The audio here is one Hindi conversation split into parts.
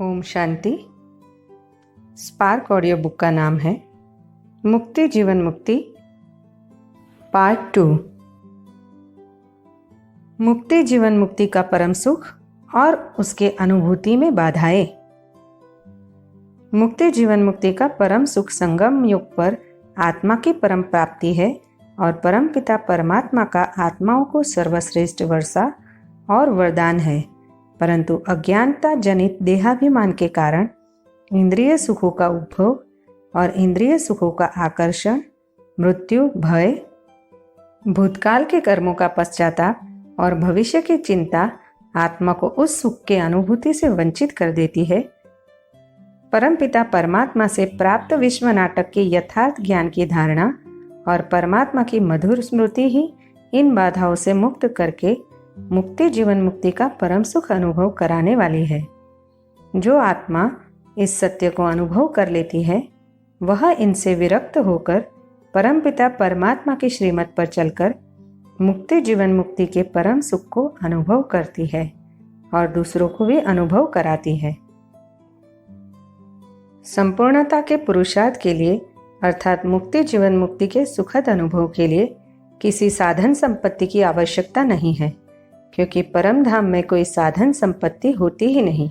Om Shanti. Spark audio book का नाम है मुक्ति जीवन मुक्ति पार्ट 2। मुक्ति जीवन मुक्ति का परम सुख और उसके अनुभूति में बाधाएं। मुक्ति जीवन मुक्ति का परम सुख संगम युग पर आत्मा की परम प्राप्ति है और परम पिता परमात्मा का आत्माओं को सर्वश्रेष्ठ वर्षा और वरदान है। परंतु अज्ञानता जनित देहाभिमान के कारण इंद्रिय सुखों का उपभोग और इंद्रिय सुखों का आकर्षण, मृत्यु, भय, भूतकाल के कर्मों का पश्चाताप और भविष्य की चिंता आत्मा को उस सुख के अनुभूति से वंचित कर देती है। परमपिता परमात्मा से प्राप्त विश्व नाटक के यथार्थ ज्ञान की धारणा और परमात्मा की मधुर स्मृति ही इन बाधाओं से मुक्त करके मुक्ति जीवन मुक्ति का परम सुख अनुभव कराने वाली है। जो आत्मा इस सत्य को अनुभव कर लेती है वह इनसे विरक्त होकर परमपिता परमात्मा की श्रीमत पर चलकर मुक्ति जीवन मुक्ति के परम सुख को अनुभव करती है और दूसरों को भी अनुभव कराती है। संपूर्णता के पुरुषार्थ के लिए अर्थात मुक्ति जीवन मुक्ति के सुखद अनुभव के लिए किसी साधन संपत्ति की आवश्यकता नहीं है, क्योंकि परम धाम में कोई साधन संपत्ति होती ही नहीं।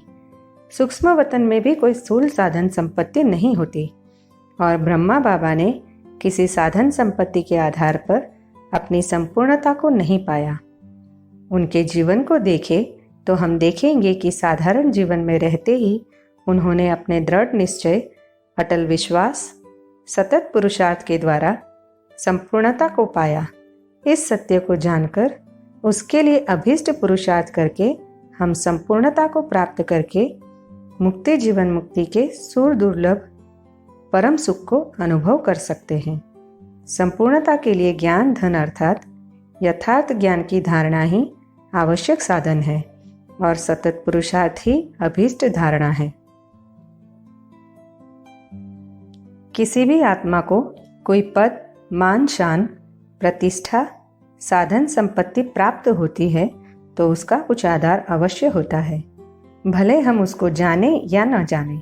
सूक्ष्म वतन में भी कोई स्थूल साधन संपत्ति नहीं होती और ब्रह्मा बाबा ने किसी साधन संपत्ति के आधार पर अपनी संपूर्णता को नहीं पाया। उनके जीवन को देखें तो हम देखेंगे कि साधारण जीवन में रहते ही उन्होंने अपने दृढ़ निश्चय, अटल विश्वास, सतत पुरुषार्थ के द्वारा संपूर्णता को पाया। इस सत्य को जानकर उसके लिए अभीष्ट पुरुषार्थ करके हम संपूर्णता को प्राप्त करके मुक्ति जीवन मुक्ति के सूर दुर्लभ परम सुख को अनुभव कर सकते हैं। संपूर्णता के लिए ज्ञान धन अर्थात यथार्थ ज्ञान की धारणा ही आवश्यक साधन है और सतत पुरुषार्थ ही अभीष्ट धारणा है। किसी भी आत्मा को कोई पद, मान, शान, प्रतिष्ठा, साधन संपत्ति प्राप्त होती है तो उसका कुछ आधार अवश्य होता है। भले हम उसको जाने या न जाने,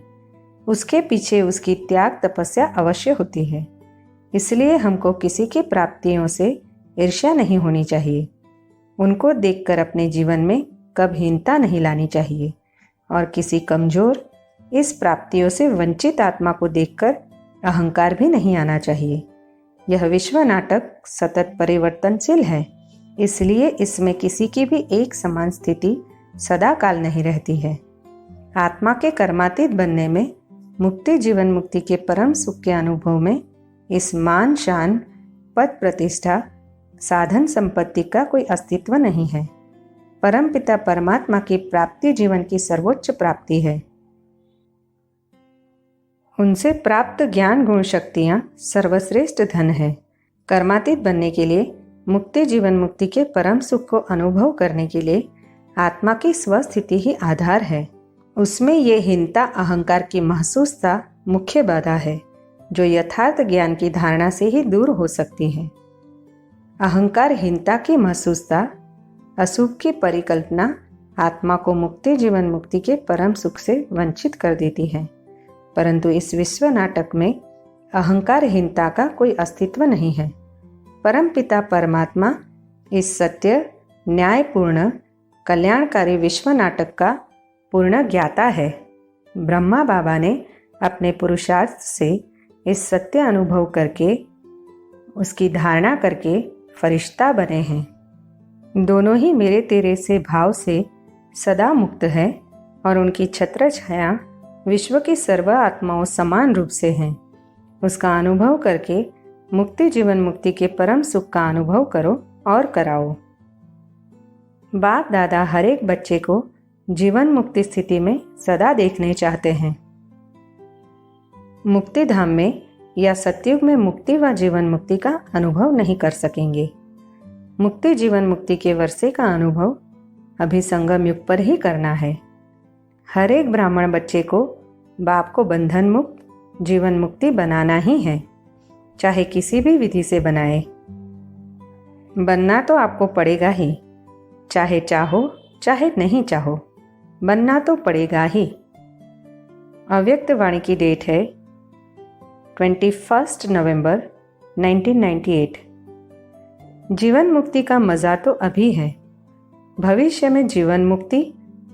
उसके पीछे उसकी त्याग तपस्या अवश्य होती है। इसलिए हमको किसी की प्राप्तियों से ईर्ष्या नहीं होनी चाहिए। उनको देखकर अपने जीवन में कभी हीनता नहीं लानी चाहिए और किसी कमजोर इस प्राप्तियों से वंचित आत्मा को देखकर अहंकार भी नहीं आना चाहिए। यह विश्व नाटक सतत परिवर्तनशील है, इसलिए इसमें किसी की भी एक समान स्थिति सदा काल नहीं रहती है। आत्मा के कर्मातीत बनने में, मुक्ति जीवन मुक्ति के परम सुख के अनुभव में इस मान, शान, पद, प्रतिष्ठा, साधन संपत्ति का कोई अस्तित्व नहीं है। परम पिता परमात्मा की प्राप्ति जीवन की सर्वोच्च प्राप्ति है। उनसे प्राप्त ज्ञान गुण शक्तियाँ सर्वश्रेष्ठ धन है। कर्मातीत बनने के लिए, मुक्ति जीवन मुक्ति के परम सुख को अनुभव करने के लिए आत्मा की स्वस्थिति ही आधार है। उसमें ये हीनता अहंकार की महसूसता मुख्य बाधा है, जो यथार्थ ज्ञान की धारणा से ही दूर हो सकती है। अहंकार हीनता की महसूसता, अशुभ की परिकल्पना आत्मा को मुक्ति जीवन मुक्ति के परम सुख से वंचित कर देती है। परंतु इस विश्व नाटक में अहंकारहीनता का कोई अस्तित्व नहीं है। परम पिता परमात्मा इस सत्य, न्यायपूर्ण, कल्याणकारी विश्व नाटक का पूर्ण ज्ञाता है। ब्रह्मा बाबा ने अपने पुरुषार्थ से इस सत्य अनुभव करके उसकी धारणा करके फरिश्ता बने हैं। दोनों ही मेरे तेरे से भाव से सदा मुक्त है और उनकी छत्र छाया विश्व की सर्व आत्माओं समान रूप से हैं। उसका अनुभव करके मुक्ति जीवन मुक्ति के परम सुख का अनुभव करो और कराओ। बाप दादा हर एक बच्चे को जीवन मुक्ति स्थिति में सदा देखने चाहते हैं। मुक्ति धाम में या सतयुग में मुक्ति व जीवन मुक्ति का अनुभव नहीं कर सकेंगे। मुक्ति जीवन मुक्ति के वर्षे का अनुभव अभी संगम युग पर ही करना है। हर एक ब्राह्मण बच्चे को बाप को बंधन मुक्त जीवन मुक्ति बनाना ही है, चाहे किसी भी विधि से बनाए। बनना तो आपको पड़ेगा ही, चाहे चाहो चाहे नहीं चाहो, बनना तो पड़ेगा ही। अव्यक्त वाणी की डेट है 21 नवंबर 1998। जीवन मुक्ति का मज़ा तो अभी है, भविष्य में जीवन मुक्ति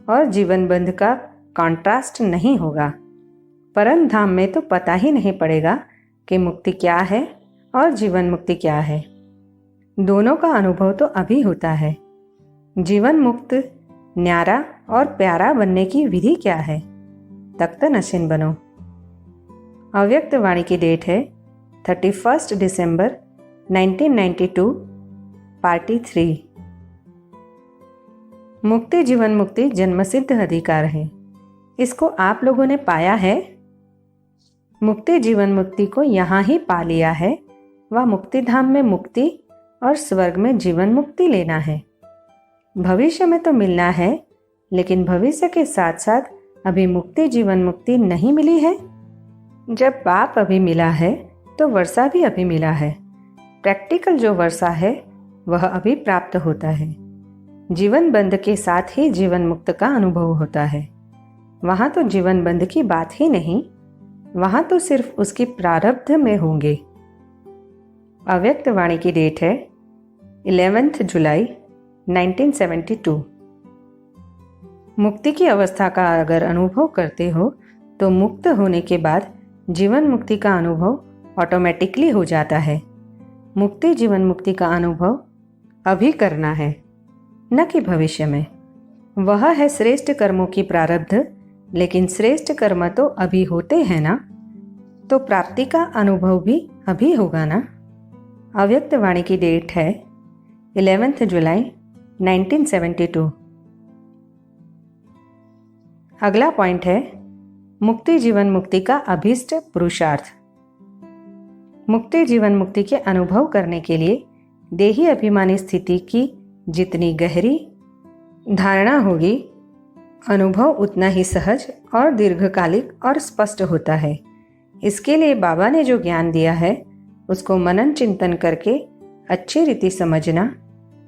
और जीवन बंध का कॉन्ट्रास्ट नहीं होगा। परम धाम में तो पता ही नहीं पड़ेगा कि मुक्ति क्या है और जीवन मुक्ति क्या है। दोनों का अनुभव तो अभी होता है। जीवन मुक्त, न्यारा और प्यारा बनने की विधि क्या है? तख्त नशीन बनो। अव्यक्त वाणी की डेट है 31 दिसंबर 1992, पार्टी 3। मुक्ति जीवन मुक्ति जन्मसिद्ध अधिकार है। इसको आप लोगों ने पाया है? मुक्ति जीवन मुक्ति को यहाँ ही पा लिया है व मुक्ति धाम में मुक्ति और स्वर्ग में जीवन मुक्ति लेना है। भविष्य में तो मिलना है, लेकिन भविष्य के साथ साथ अभी मुक्ति जीवन मुक्ति नहीं मिली है। जब पाप अभी मिला है तो वर्षा भी अभी मिला है। प्रैक्टिकल जो वर्षा है वह अभी प्राप्त होता है। जीवन बंध के साथ ही जीवन मुक्त का अनुभव होता है। वहाँ तो जीवन बंध की बात ही नहीं, वहाँ तो सिर्फ उसकी प्रारब्ध में होंगे। अव्यक्त वाणी की डेट है 11 जुलाई 1972। मुक्ति की अवस्था का अगर अनुभव करते हो तो मुक्त होने के बाद जीवन मुक्ति का अनुभव ऑटोमेटिकली हो जाता है। मुक्ति जीवन मुक्ति का अनुभव अभी करना है, न कि भविष्य में। वह है श्रेष्ठ कर्मों की प्रारब्ध, लेकिन श्रेष्ठ कर्म तो अभी होते हैं ना, तो प्राप्ति का अनुभव भी अभी होगा ना। अव्यक्त वाणी की डेट है 11 जुलाई 1972। अगला पॉइंट है मुक्ति जीवन मुक्ति का अभीष्ट पुरुषार्थ। मुक्ति जीवन मुक्ति के अनुभव करने के लिए देही अभिमानी स्थिति की जितनी गहरी धारणा होगी, अनुभव उतना ही सहज और दीर्घकालिक और स्पष्ट होता है। इसके लिए बाबा ने जो ज्ञान दिया है उसको मनन चिंतन करके अच्छी रीति समझना,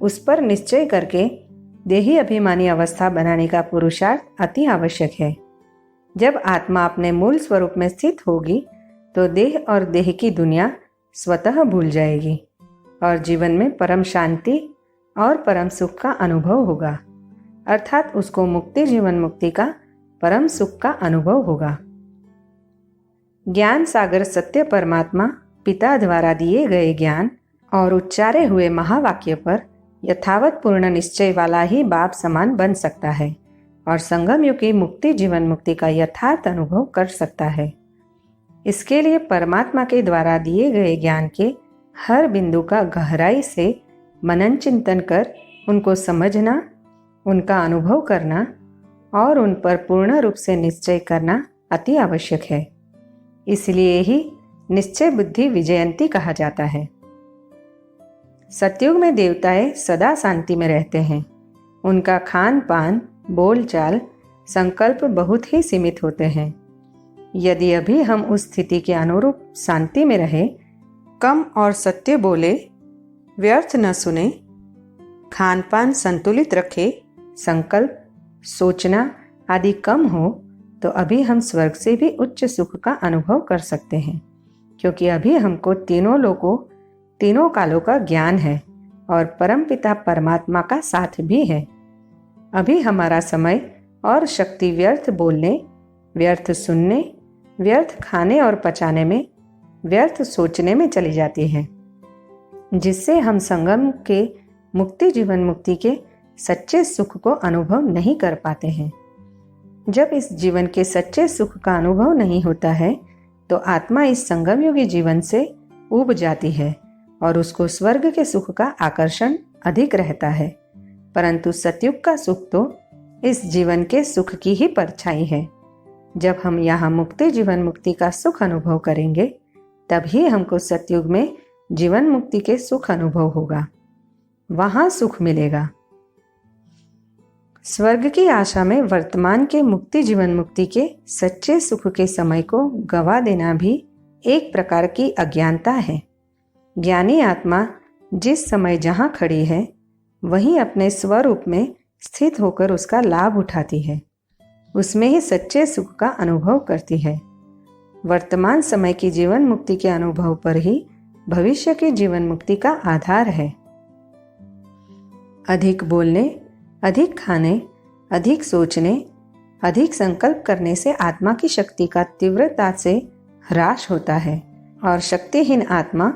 उस पर निश्चय करके देही अभिमानी अवस्था बनाने का पुरुषार्थ अति आवश्यक है। जब आत्मा अपने मूल स्वरूप में स्थित होगी तो देह और देह की दुनिया स्वतः भूल जाएगी और जीवन में परम शांति और परम सुख का अनुभव होगा, अर्थात उसको मुक्ति जीवन मुक्ति का परम सुख का अनुभव होगा। ज्ञान सागर सत्य परमात्मा पिता द्वारा दिए गए ज्ञान और उच्चारे हुए महावाक्य पर यथावत पूर्ण निश्चय वाला ही बाप समान बन सकता है और संगम युग की मुक्ति जीवन मुक्ति का यथार्थ अनुभव कर सकता है। इसके लिए परमात्मा के द्वारा दिए गए ज्ञान के हर बिंदु का गहराई से मनन चिंतन कर उनको समझना, उनका अनुभव करना और उन पर पूर्ण रूप से निश्चय करना अति आवश्यक है। इसलिए ही निश्चय बुद्धि विजयंती कहा जाता है। सतयुग में देवताएं सदा शांति में रहते हैं। उनका खान पान, बोलचाल, संकल्प बहुत ही सीमित होते हैं। यदि अभी हम उस स्थिति के अनुरूप शांति में रहे, कम और सत्य बोले, व्यर्थ न सुने, खान पान संतुलित रखे, संकल्प, सोचना आदि कम हो, तो अभी हम स्वर्ग से भी उच्च सुख का अनुभव कर सकते हैं, क्योंकि अभी हमको तीनों लोकों, तीनों कालों का ज्ञान है और परमपिता परमात्मा का साथ भी है। अभी हमारा समय और शक्ति व्यर्थ बोलने, व्यर्थ सुनने, व्यर्थ खाने और पचाने में, व्यर्थ सोचने में चली जाती है, जिससे हम संगम के मुक्ति जीवन मुक्ति के सच्चे सुख को अनुभव नहीं कर पाते हैं। जब इस जीवन के सच्चे सुख का अनुभव नहीं होता है तो आत्मा इस संगम युगी जीवन से ऊब जाती है और उसको स्वर्ग के सुख का आकर्षण अधिक रहता है। परंतु सतयुग का सुख तो इस जीवन के सुख की ही परछाई है। जब हम यहाँ मुक्ति जीवन मुक्ति का सुख अनुभव करेंगे, तभी हमको सतयुग में जीवन मुक्ति के सुख अनुभव होगा, वहाँ सुख मिलेगा। स्वर्ग की आशा में वर्तमान के मुक्ति जीवन मुक्ति के सच्चे सुख के समय को गवा देना भी एक प्रकार की अज्ञानता है। ज्ञानी आत्मा जिस समय जहाँ खड़ी है वहीं अपने स्वरूप में स्थित होकर उसका लाभ उठाती है। उसमें ही सच्चे सुख का अनुभव करती है। वर्तमान समय की जीवन मुक्ति के अनुभव पर ही भविष्य की जीवन मुक्ति का आधार है। अधिक बोलने, अधिक खाने, अधिक सोचने, अधिक संकल्प करने से आत्मा की शक्ति का तीव्रता से ह्रास होता है और शक्तिहीन आत्मा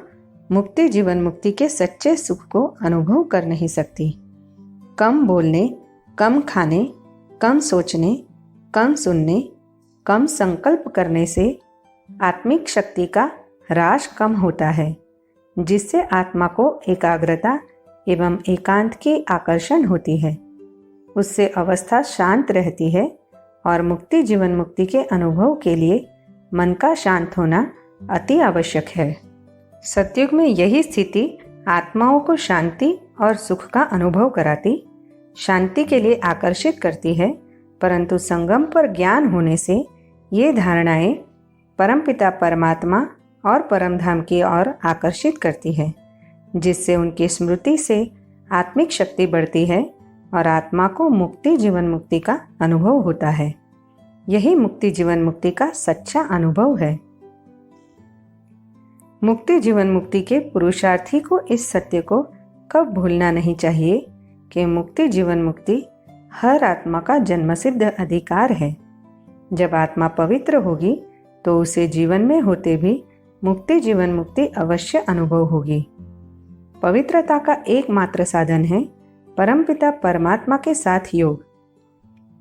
मुक्ति जीवन मुक्ति के सच्चे सुख को अनुभव कर नहीं सकती। कम बोलने, कम खाने, कम सोचने, कम सुनने, कम संकल्प करने से आत्मिक शक्ति का ह्रास कम होता है, जिससे आत्मा को एकाग्रता एवं एकांत की आकर्षण होती है। उससे अवस्था शांत रहती है और मुक्ति जीवन मुक्ति के अनुभव के लिए मन का शांत होना अति आवश्यक है। सतयुग में यही स्थिति आत्माओं को शांति और सुख का अनुभव कराती, शांति के लिए आकर्षित करती है, परंतु संगम पर ज्ञान होने से ये धारणाएं परमपिता परमात्मा और परमधाम की ओर आकर्षित करती है, जिससे उनकी स्मृति से आत्मिक शक्ति बढ़ती है और आत्मा को मुक्ति जीवन मुक्ति का अनुभव होता है। यही मुक्ति जीवन मुक्ति का सच्चा अनुभव है। मुक्ति जीवन मुक्ति के पुरुषार्थी को इस सत्य को कब भूलना नहीं चाहिए कि मुक्ति जीवन मुक्ति हर आत्मा का जन्मसिद्ध अधिकार है। जब आत्मा पवित्र होगी तो उसे जीवन में होते भी मुक्ति जीवन मुक्ति अवश्य अनुभव होगी। पवित्रता का एकमात्र साधन है परमपिता परमात्मा के साथ योग।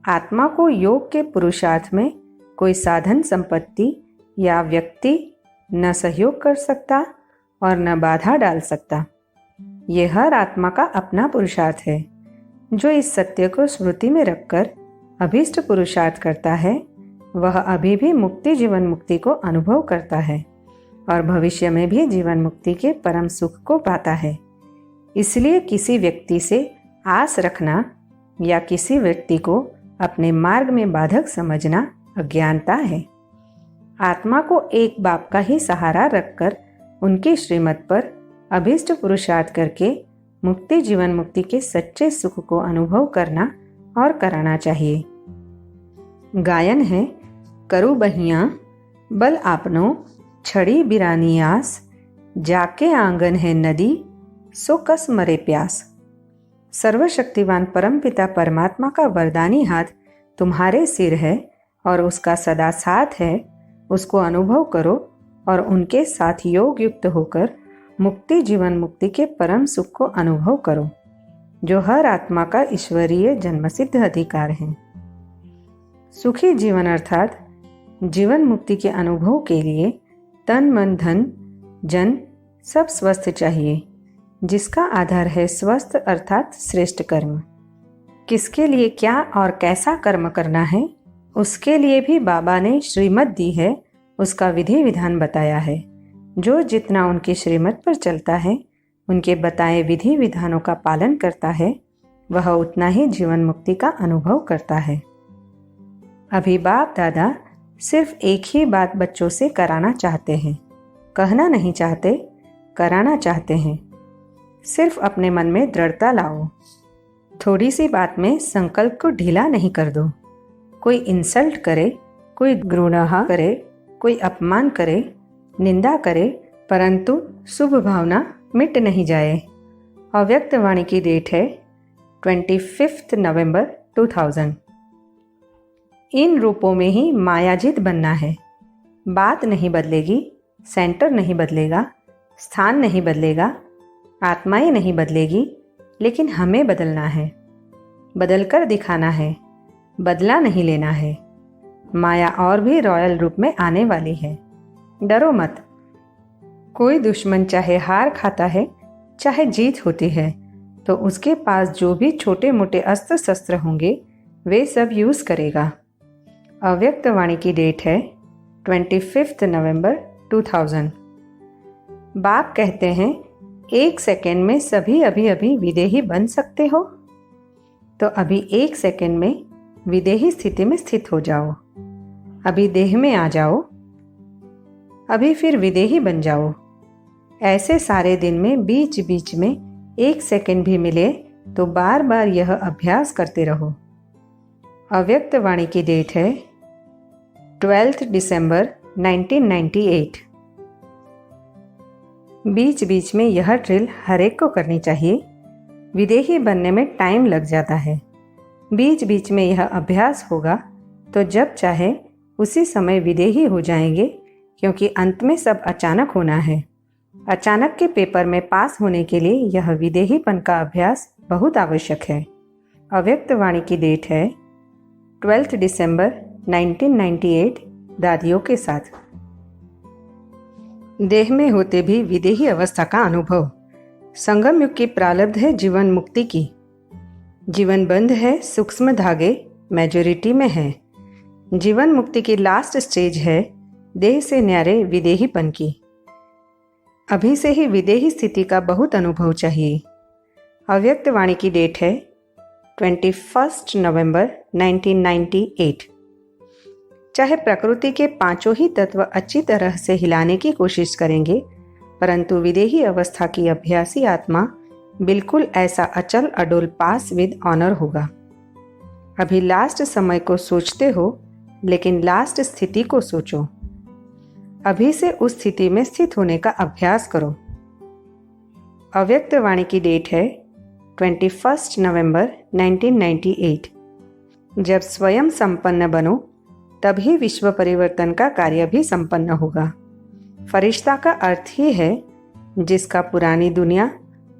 आत्मा को योग के पुरुषार्थ में कोई साधन संपत्ति या व्यक्ति न सहयोग कर सकता और न बाधा डाल सकता। ये हर आत्मा का अपना पुरुषार्थ है। जो इस सत्य को स्मृति में रखकर अभीष्ट पुरुषार्थ करता है, वह अभी भी मुक्ति जीवन मुक्ति को अनुभव करता है और भविष्य में भी जीवन मुक्ति के परम सुख को पाता है। इसलिए किसी व्यक्ति से आस रखना या किसी व्यक्ति को अपने मार्ग में बाधक समझना अज्ञानता है। आत्मा को एक बाप का ही सहारा रखकर उनकी श्रीमत पर अभीष्ट पुरुषार्थ करके मुक्ति जीवन मुक्ति के सच्चे सुख को अनुभव करना और कराना चाहिए। गायन है, करु बहिया बल आपनो छड़ी बिरानी आस, जाके आंगन है नदी सो कस मरे प्यास। सर्वशक्तिवान परमपिता परमात्मा का वरदानी हाथ तुम्हारे सिर है और उसका सदा साथ है। उसको अनुभव करो और उनके साथ योग युक्त होकर मुक्ति जीवन मुक्ति के परम सुख को अनुभव करो, जो हर आत्मा का ईश्वरीय जन्मसिद्ध अधिकार है। सुखी जीवन अर्थात जीवन मुक्ति के अनुभव के लिए तन मन धन जन सब स्वस्थ चाहिए, जिसका आधार है स्वस्थ अर्थात श्रेष्ठ कर्म। किसके लिए क्या और कैसा कर्म करना है, उसके लिए भी बाबा ने श्रीमत दी है, उसका विधि विधान बताया है। जो जितना उनकी श्रीमत पर चलता है, उनके बताए विधि विधानों का पालन करता है, वह उतना ही जीवन मुक्ति का अनुभव करता है। अभी बाप दादा सिर्फ एक ही बात बच्चों से कराना चाहते हैं, कहना नहीं चाहते, कराना चाहते हैं। सिर्फ अपने मन में दृढ़ता लाओ। थोड़ी सी बात में संकल्प को ढीला नहीं कर दो। कोई इंसल्ट करे, कोई घृणा करे, कोई अपमान करे, निंदा करे, परंतु शुभ भावना मिट नहीं जाए। अव्यक्त वाणी की डेट है 25 नवंबर 2000। इन रूपों में ही मायाजित बनना है। बात नहीं बदलेगी, सेंटर नहीं बदलेगा, स्थान नहीं बदलेगा, आत्माएं नहीं बदलेगी, लेकिन हमें बदलना है। बदलकर दिखाना है, बदला नहीं लेना है। माया और भी रॉयल रूप में आने वाली है। डरो मत। कोई दुश्मन चाहे हार खाता है, चाहे जीत होती है, तो उसके पास जो भी छोटे मोटे अस्त्र शस्त्र होंगे वे सब यूज़ करेगा। अव्यक्त वाणी की डेट है 25 नवंबर 2000। बाप कहते हैं, एक सेकेंड में सभी अभी अभी विदेही बन सकते हो, तो अभी एक सेकेंड में विदेही स्थिति में स्थित हो जाओ। अभी देह में आ जाओ, अभी फिर विदेही बन जाओ। ऐसे सारे दिन में बीच बीच में एक सेकेंड भी मिले तो बार बार यह अभ्यास करते रहो। अव्यक्त वाणी की डेट है 12 दिसंबर 1998। बीच बीच में यह ड्रिल हर एक को करनी चाहिए। विदेही बनने में टाइम लग जाता है। बीच बीच में यह अभ्यास होगा तो जब चाहे उसी समय विदेही हो जाएंगे, क्योंकि अंत में सब अचानक होना है। अचानक के पेपर में पास होने के लिए यह विदेहीपन का अभ्यास बहुत आवश्यक है। अव्यक्त वाणी की डेट है 12 दिसंबर 1998। दादियों के साथ देह में होते भी विदेही अवस्था का अनुभव। संगम युग की प्रारब्ध है जीवन मुक्ति की। जीवन बंध है सूक्ष्म धागे मेजॉरिटी में है। जीवन मुक्ति की लास्ट स्टेज है देह से न्यारे विदेहीपन की। अभी से ही विदेही स्थिति का बहुत अनुभव चाहिए। अव्यक्त वाणी की डेट है 21 नवंबर 1998। चाहे प्रकृति के पांचों ही तत्व अच्छी तरह से हिलाने की कोशिश करेंगे, परंतु विदेही अवस्था की अभ्यासी आत्मा बिल्कुल ऐसा अचल अडोल पास विद ऑनर होगा। अभी लास्ट समय को सोचते हो, लेकिन लास्ट स्थिति को सोचो। अभी से उस स्थिति में स्थित होने का अभ्यास करो। अव्यक्त वाणी की डेट है 21 नवंबर 1998। जब स्वयं संपन्न बनो तभी विश्व परिवर्तन का कार्य भी संपन्न होगा। फरिश्ता का अर्थ ही है जिसका पुरानी दुनिया,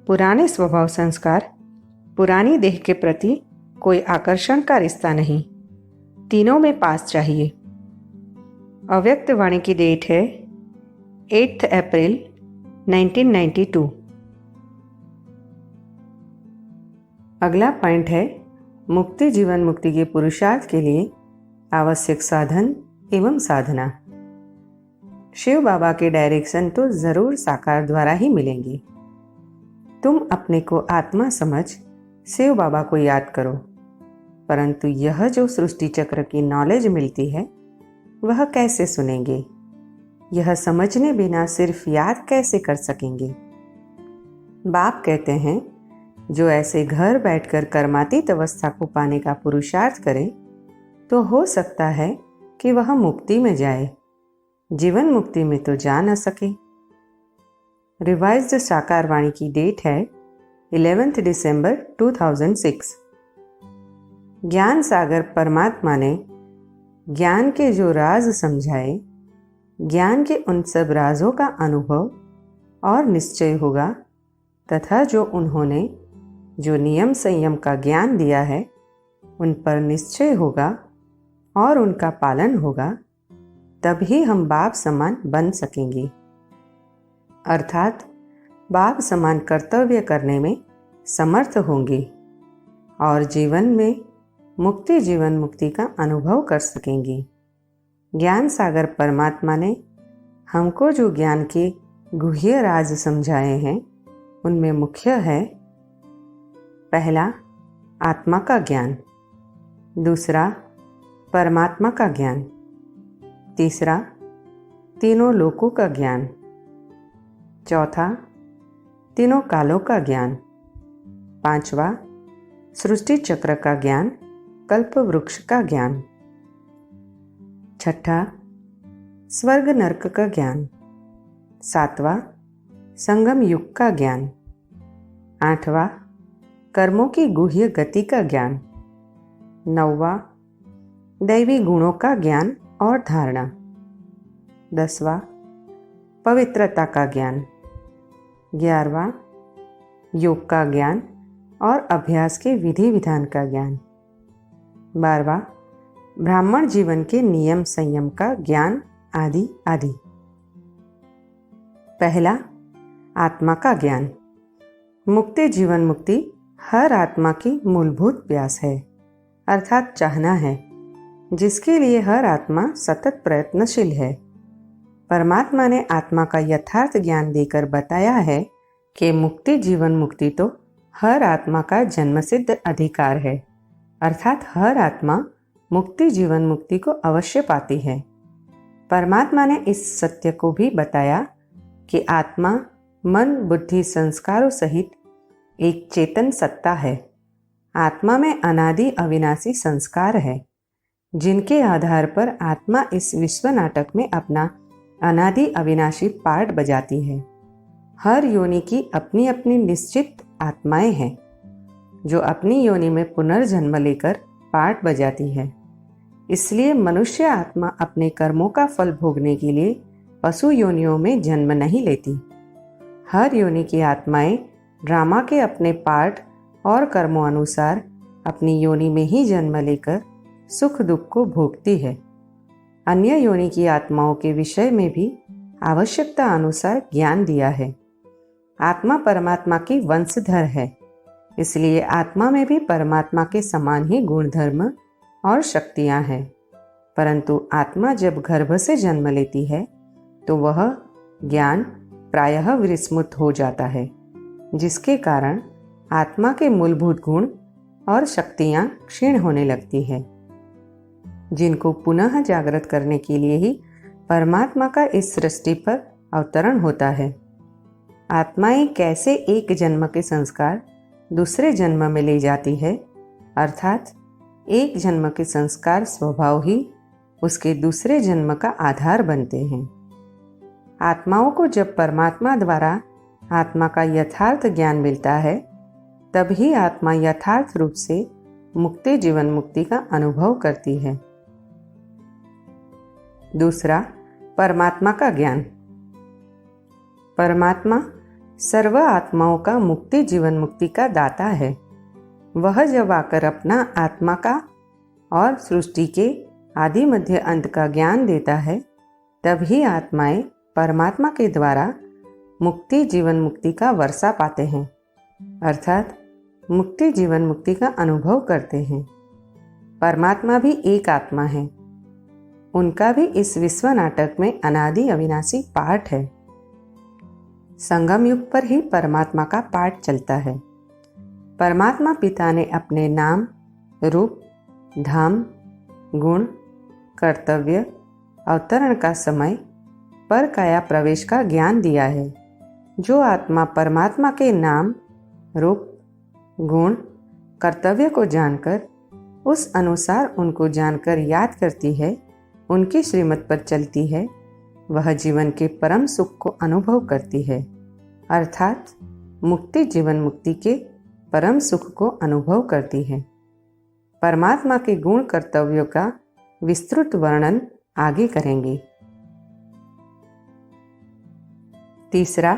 पुराने स्वभाव संस्कार, पुरानी देह के प्रति कोई आकर्षण का रिश्ता नहीं, तीनों में पास चाहिए। अव्यक्त वाणी की डेट है 8 अप्रैल 1992। अगला पॉइंट है मुक्ति जीवन मुक्ति के पुरुषार्थ के लिए आवश्यक साधन एवं साधना। शिव बाबा के डायरेक्शन तो जरूर साकार द्वारा ही मिलेंगे। तुम अपने को आत्मा समझ शिव बाबा को याद करो, परंतु यह जो सृष्टि चक्र की नॉलेज मिलती है वह कैसे सुनेंगे? यह समझने बिना सिर्फ याद कैसे कर सकेंगे? बाप कहते हैं जो ऐसे घर बैठकर कर्मातीत अवस्था को पाने का पुरुषार्थ करे तो हो सकता है कि वह मुक्ति में जाए, जीवन मुक्ति में तो जा न सके। रिवाइज्ड साकार वाणी की डेट है 11 दिसंबर 2006। ज्ञान सागर परमात्मा ने ज्ञान के जो राज समझाए, ज्ञान के उन सब राजों का अनुभव और निश्चय होगा, तथा जो उन्होंने जो नियम संयम का ज्ञान दिया है उन पर निश्चय होगा और उनका पालन होगा, तभी हम बाप समान बन सकेंगे। अर्थात बाप समान कर्तव्य करने में समर्थ होंगे और जीवन में मुक्ति जीवन मुक्ति का अनुभव कर सकेंगे। ज्ञान सागर परमात्मा ने हमको जो ज्ञान के गुह्य राज समझाए हैं उनमें मुख्य है पहला आत्मा का ज्ञान, दूसरा परमात्मा का ज्ञान, तीसरा तीनों लोकों का ज्ञान, चौथा तीनों कालों का ज्ञान, पांचवा सृष्टि चक्र का ज्ञान, कल्प वृक्ष का ज्ञान, छठा स्वर्ग नरक का ज्ञान, सातवां संगम युग का ज्ञान, आठवां कर्मों की गुह्य गति का ज्ञान, नौवां दैवी गुणों का ज्ञान और धारणा, 10वां पवित्रता का ज्ञान, 11वां योग का ज्ञान और अभ्यास के विधि विधान का ज्ञान, 12वां ब्राह्मण जीवन के नियम संयम का ज्ञान आदि आदि। पहला आत्मा का ज्ञान। मुक्ति जीवन मुक्ति हर आत्मा की मूलभूत प्यास है, अर्थात चाहना है, जिसके लिए हर आत्मा सतत प्रयत्नशील है। परमात्मा ने आत्मा का यथार्थ ज्ञान देकर बताया है कि मुक्ति जीवन मुक्ति तो हर आत्मा का जन्मसिद्ध अधिकार है, अर्थात हर आत्मा मुक्ति जीवन मुक्ति को अवश्य पाती है। परमात्मा ने इस सत्य को भी बताया कि आत्मा मन बुद्धि संस्कारों सहित एक चेतन सत्ता है। आत्मा में अनादि अविनाशी संस्कार है, जिनके आधार पर आत्मा इस विश्व नाटक में अपना अनादि अविनाशी पार्ट बजाती है। हर योनि की अपनी अपनी निश्चित आत्माएं हैं, जो अपनी योनि में पुनर्जन्म लेकर पार्ट बजाती है। इसलिए मनुष्य आत्मा अपने कर्मों का फल भोगने के लिए पशु योनियों में जन्म नहीं लेती। हर योनि की आत्माएं ड्रामा के अपने पार्ट और कर्मों अनुसार अपनी योनि में ही जन्म लेकर सुख दुख को भोगती है। अन्य योनि की आत्माओं के विषय में भी आवश्यकता अनुसार ज्ञान दिया है। आत्मा परमात्मा की वंशधर है, इसलिए आत्मा में भी परमात्मा के समान ही गुणधर्म और शक्तियां हैं। परंतु आत्मा जब गर्भ से जन्म लेती है तो वह ज्ञान प्रायः विस्मृत हो जाता है, जिसके कारण आत्मा के मूलभूत गुण और शक्तियां क्षीण होने लगती है, जिनको पुनः जागृत करने के लिए ही परमात्मा का इस सृष्टि पर अवतरण होता है। आत्माएं कैसे एक जन्म के संस्कार दूसरे जन्म में ले जाती है, अर्थात एक जन्म के संस्कार स्वभाव ही उसके दूसरे जन्म का आधार बनते हैं। आत्माओं को जब परमात्मा द्वारा आत्मा का यथार्थ ज्ञान मिलता है, तभी आत्मा यथार्थ रूप से मुक्ति जीवन मुक्ति का अनुभव करती है। दूसरा, परमात्मा का ज्ञान। परमात्मा सर्व आत्माओं का मुक्ति जीवन मुक्ति का दाता है। वह जब आकर अपना आत्मा का और सृष्टि के आदि मध्य अंत का ज्ञान देता है, तभी आत्माएं परमात्मा के द्वारा मुक्ति जीवन मुक्ति का वर्षा पाते हैं, अर्थात मुक्ति जीवन मुक्ति का अनुभव करते हैं। परमात्मा भी एक आत्मा है। उनका भी इस विश्व नाटक में अनादि अविनाशी पाठ है। संगम युग पर ही परमात्मा का पाठ चलता है। परमात्मा पिता ने अपने नाम, रूप, धाम, गुण, कर्तव्य, अवतरण का समय, पर काया प्रवेश का ज्ञान दिया है। जो आत्मा परमात्मा के नाम, रूप, गुण, कर्तव्य को जानकर उस अनुसार उनको जानकर याद करती है, उनकी श्रीमत पर चलती है, वह जीवन के परम सुख को अनुभव करती है, अर्थात मुक्ति जीवन मुक्ति के परम सुख को अनुभव करती है। परमात्मा के गुण कर्तव्यों का विस्तृत वर्णन आगे करेंगे। तीसरा,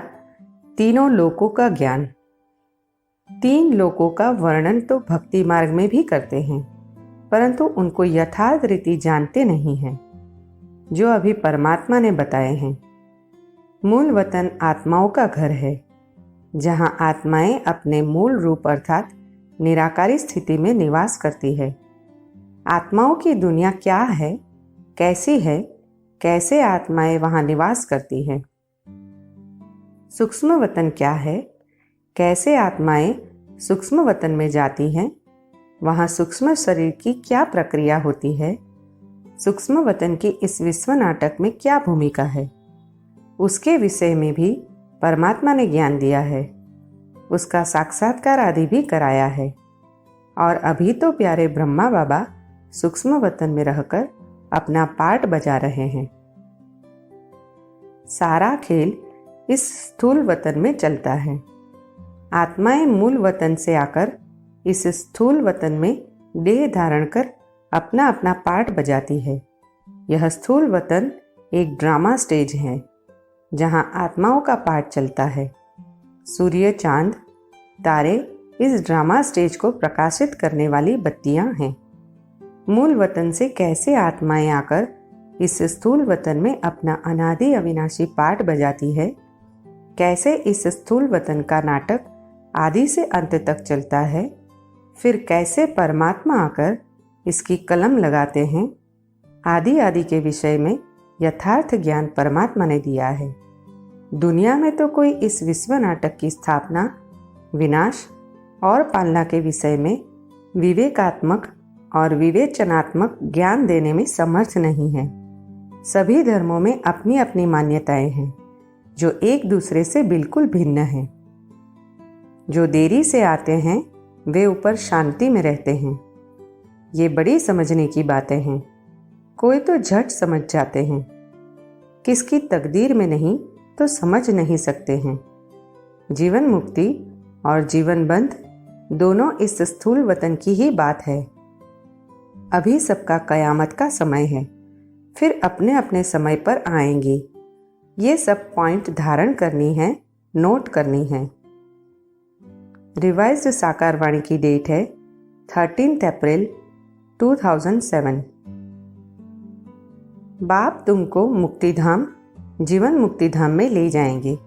तीनों लोकों का ज्ञान। तीन लोकों का वर्णन तो भक्ति मार्ग में भी करते हैं, परंतु उनको यथार्थ रीति जानते नहीं हैं, जो अभी परमात्मा ने बताए हैं। मूल वतन आत्माओं का घर है, जहाँ आत्माएं अपने मूल रूप अर्थात निराकारी स्थिति में निवास करती है। आत्माओं की दुनिया क्या है, कैसी है, कैसे आत्माएं वहाँ निवास करती हैं। सूक्ष्म वतन क्या है, कैसे आत्माएं सूक्ष्म वतन में जाती हैं, वहाँ सूक्ष्म शरीर की क्या प्रक्रिया होती है, सूक्ष्म वतन की इस विश्व नाटक में क्या भूमिका है, उसके विषय में भी परमात्मा ने ज्ञान दिया है। उसका साक्षात्कार आदि भी कराया है। और अभी तो प्यारे ब्रह्मा बाबा सूक्ष्म वतन में रहकर अपना पार्ट बजा रहे हैं। सारा खेल इस स्थूल वतन में चलता है। आत्माएं मूल वतन से आकर इस स्थूल वतन में देह धारण कर अपना अपना पार्ट बजाती है। यह स्थूल वतन एक ड्रामा स्टेज है, जहां आत्माओं का पार्ट चलता है। सूर्य, चांद, तारे इस ड्रामा स्टेज को प्रकाशित करने वाली बत्तियां हैं। मूल वतन से कैसे आत्माएं आकर इस स्थूल वतन में अपना अनादि अविनाशी पार्ट बजाती है, कैसे इस स्थूल वतन का नाटक आदि से अंत तक चलता है, फिर कैसे परमात्मा आकर इसकी कलम लगाते हैं, आदि आदि के विषय में यथार्थ ज्ञान परमात्मा ने दिया है। दुनिया में तो कोई इस विश्व नाटक की स्थापना, विनाश और पालना के विषय में विवेकात्मक और विवेचनात्मक ज्ञान देने में समर्थ नहीं है। सभी धर्मों में अपनी अपनी मान्यताएं हैं, जो एक दूसरे से बिल्कुल भिन्न हैं। जो देरी से आते हैं वे ऊपर शांति में रहते हैं। ये बड़ी समझने की बातें हैं। कोई तो झट समझ जाते हैं, किसकी तकदीर में नहीं तो समझ नहीं सकते हैं। जीवन मुक्ति और जीवन बंध दोनों इस स्थूल वतन की ही बात है। अभी सबका कयामत का समय है, फिर अपने अपने समय पर आएंगे। ये सब पॉइंट धारण करनी है, नोट करनी है। रिवाइज्ड साकार वाणी की डेट है 13 अप्रैल 2007। बाप तुमको मुक्तिधाम, जीवन मुक्तिधाम में ले जाएंगे।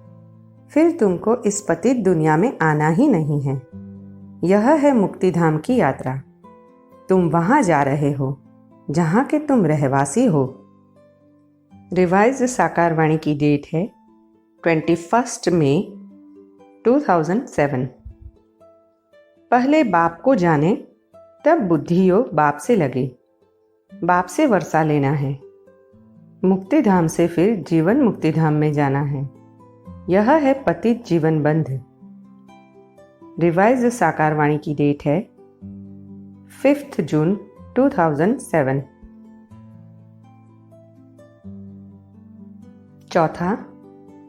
फिर तुमको इस पतित दुनिया में आना ही नहीं है। यह है मुक्तिधाम की यात्रा। तुम वहां जा रहे हो जहां के तुम रहवासी हो। रिवाइज्ड साकार वाणी की डेट है 21 मई 2007। पहले बाप को जाने, तब बुद्धि योग बाप से लगे। बाप से वर्षा लेना है। मुक्तिधाम से फिर जीवन मुक्तिधाम में जाना है। यह है पतित जीवन बंध। रिवाइज्ड साकार वाणी की डेट है 5 जून 2007। चौथा,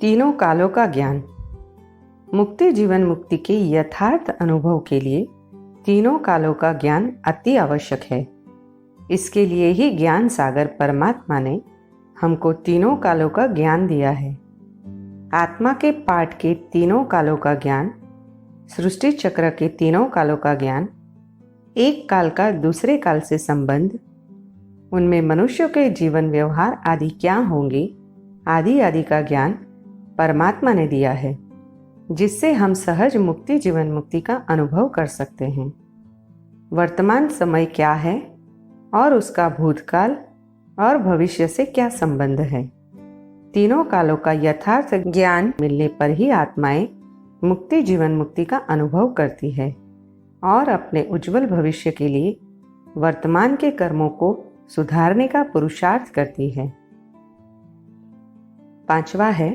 तीनों कालों का ज्ञान। मुक्ति जीवन मुक्ति के यथार्थ अनुभव के लिए तीनों कालों का ज्ञान अति आवश्यक है। इसके लिए ही ज्ञान सागर परमात्मा ने हमको तीनों कालों का ज्ञान दिया है। आत्मा के पाठ के तीनों कालों का ज्ञान, सृष्टि चक्र के तीनों कालों का ज्ञान, एक काल का दूसरे काल से संबंध, उनमें मनुष्यों के जीवन व्यवहार आदि क्या होंगे, आदि आदि का ज्ञान परमात्मा ने दिया है, जिससे हम सहज मुक्ति जीवन मुक्ति का अनुभव कर सकते हैं। वर्तमान समय क्या है और उसका भूतकाल और भविष्य से क्या संबंध है। तीनों कालों का यथार्थ ज्ञान मिलने पर ही आत्माएं मुक्ति जीवन मुक्ति का अनुभव करती है और अपने उज्जवल भविष्य के लिए वर्तमान के कर्मों को सुधारने का पुरुषार्थ करती है। पांचवा है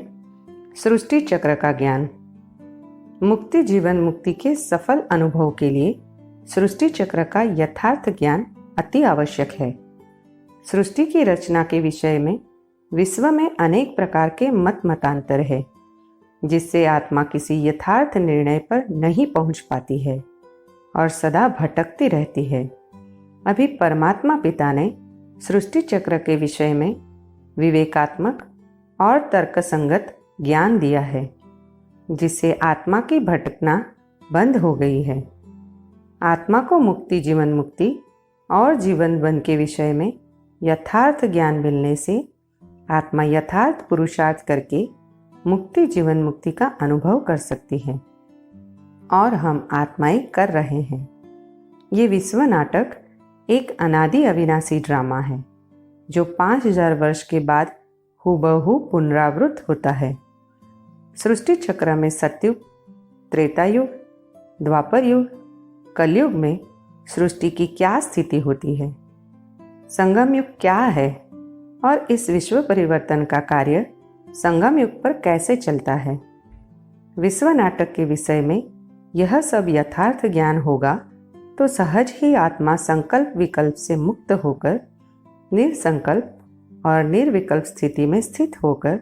सृष्टि चक्र का ज्ञान। मुक्ति जीवन मुक्ति के सफल अनुभव के लिए सृष्टि चक्र का यथार्थ ज्ञान अति आवश्यक है। सृष्टि की रचना के विषय में विश्व में अनेक प्रकार के मत मतांतर है, जिससे आत्मा किसी यथार्थ निर्णय पर नहीं पहुंच पाती है और सदा भटकती रहती है। अभी परमात्मा पिता ने सृष्टि चक्र के विषय में विवेकात्मक और तर्कसंगत ज्ञान दिया है, जिससे आत्मा की भटकना बंद हो गई है। आत्मा को मुक्ति जीवन मुक्ति और जीवन बंध के विषय में यथार्थ ज्ञान मिलने से आत्मा यथार्थ पुरुषार्थ करके मुक्ति जीवन मुक्ति का अनुभव कर सकती है, और हम आत्माएं कर रहे हैं। ये विश्व नाटक एक अनादि अविनाशी ड्रामा है, जो 5000 वर्ष के बाद हूबहू पुनरावृत्त होता है। सृष्टि चक्र में सतयुग, त्रेता युग, द्वापर युग, कलयुग में सृष्टि की क्या स्थिति होती है, संगम युग क्या है और इस विश्व परिवर्तन का कार्य संगम युग पर कैसे चलता है। विश्व नाटक के विषय में यह सब यथार्थ ज्ञान होगा तो सहज ही आत्मा संकल्प विकल्प से मुक्त होकर निरसंकल्प और निर्विकल्प स्थिति में स्थित होकर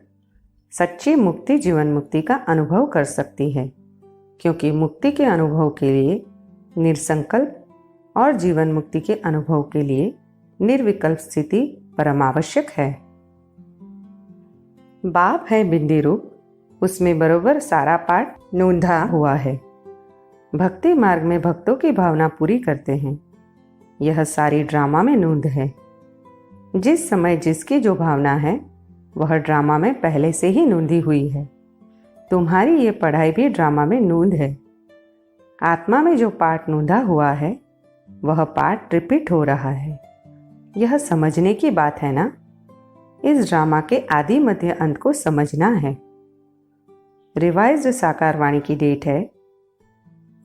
सच्ची मुक्ति जीवन मुक्ति का अनुभव कर सकती है, क्योंकि मुक्ति के अनुभव के लिए निरसंकल्प और जीवन मुक्ति के अनुभव के लिए निर्विकल्प स्थिति परमावश्यक है। बाप है बिंदी रूप, उसमें बरोबर सारा पाठ नोंधा हुआ है। भक्ति मार्ग में भक्तों की भावना पूरी करते हैं। यह सारी ड्रामा में नोंद है। जिस समय जिसकी जो भावना है वह ड्रामा में पहले से ही नोंधी हुई है। तुम्हारी ये पढ़ाई भी ड्रामा में नोंद है। आत्मा में जो पाठ नोंधा हुआ है वह पाठ रिपीट हो रहा है। यह समझने की बात है ना। इस ड्रामा के आदि मध्य अंत को समझना है। रिवाइज्ड साकार वाणी की डेट है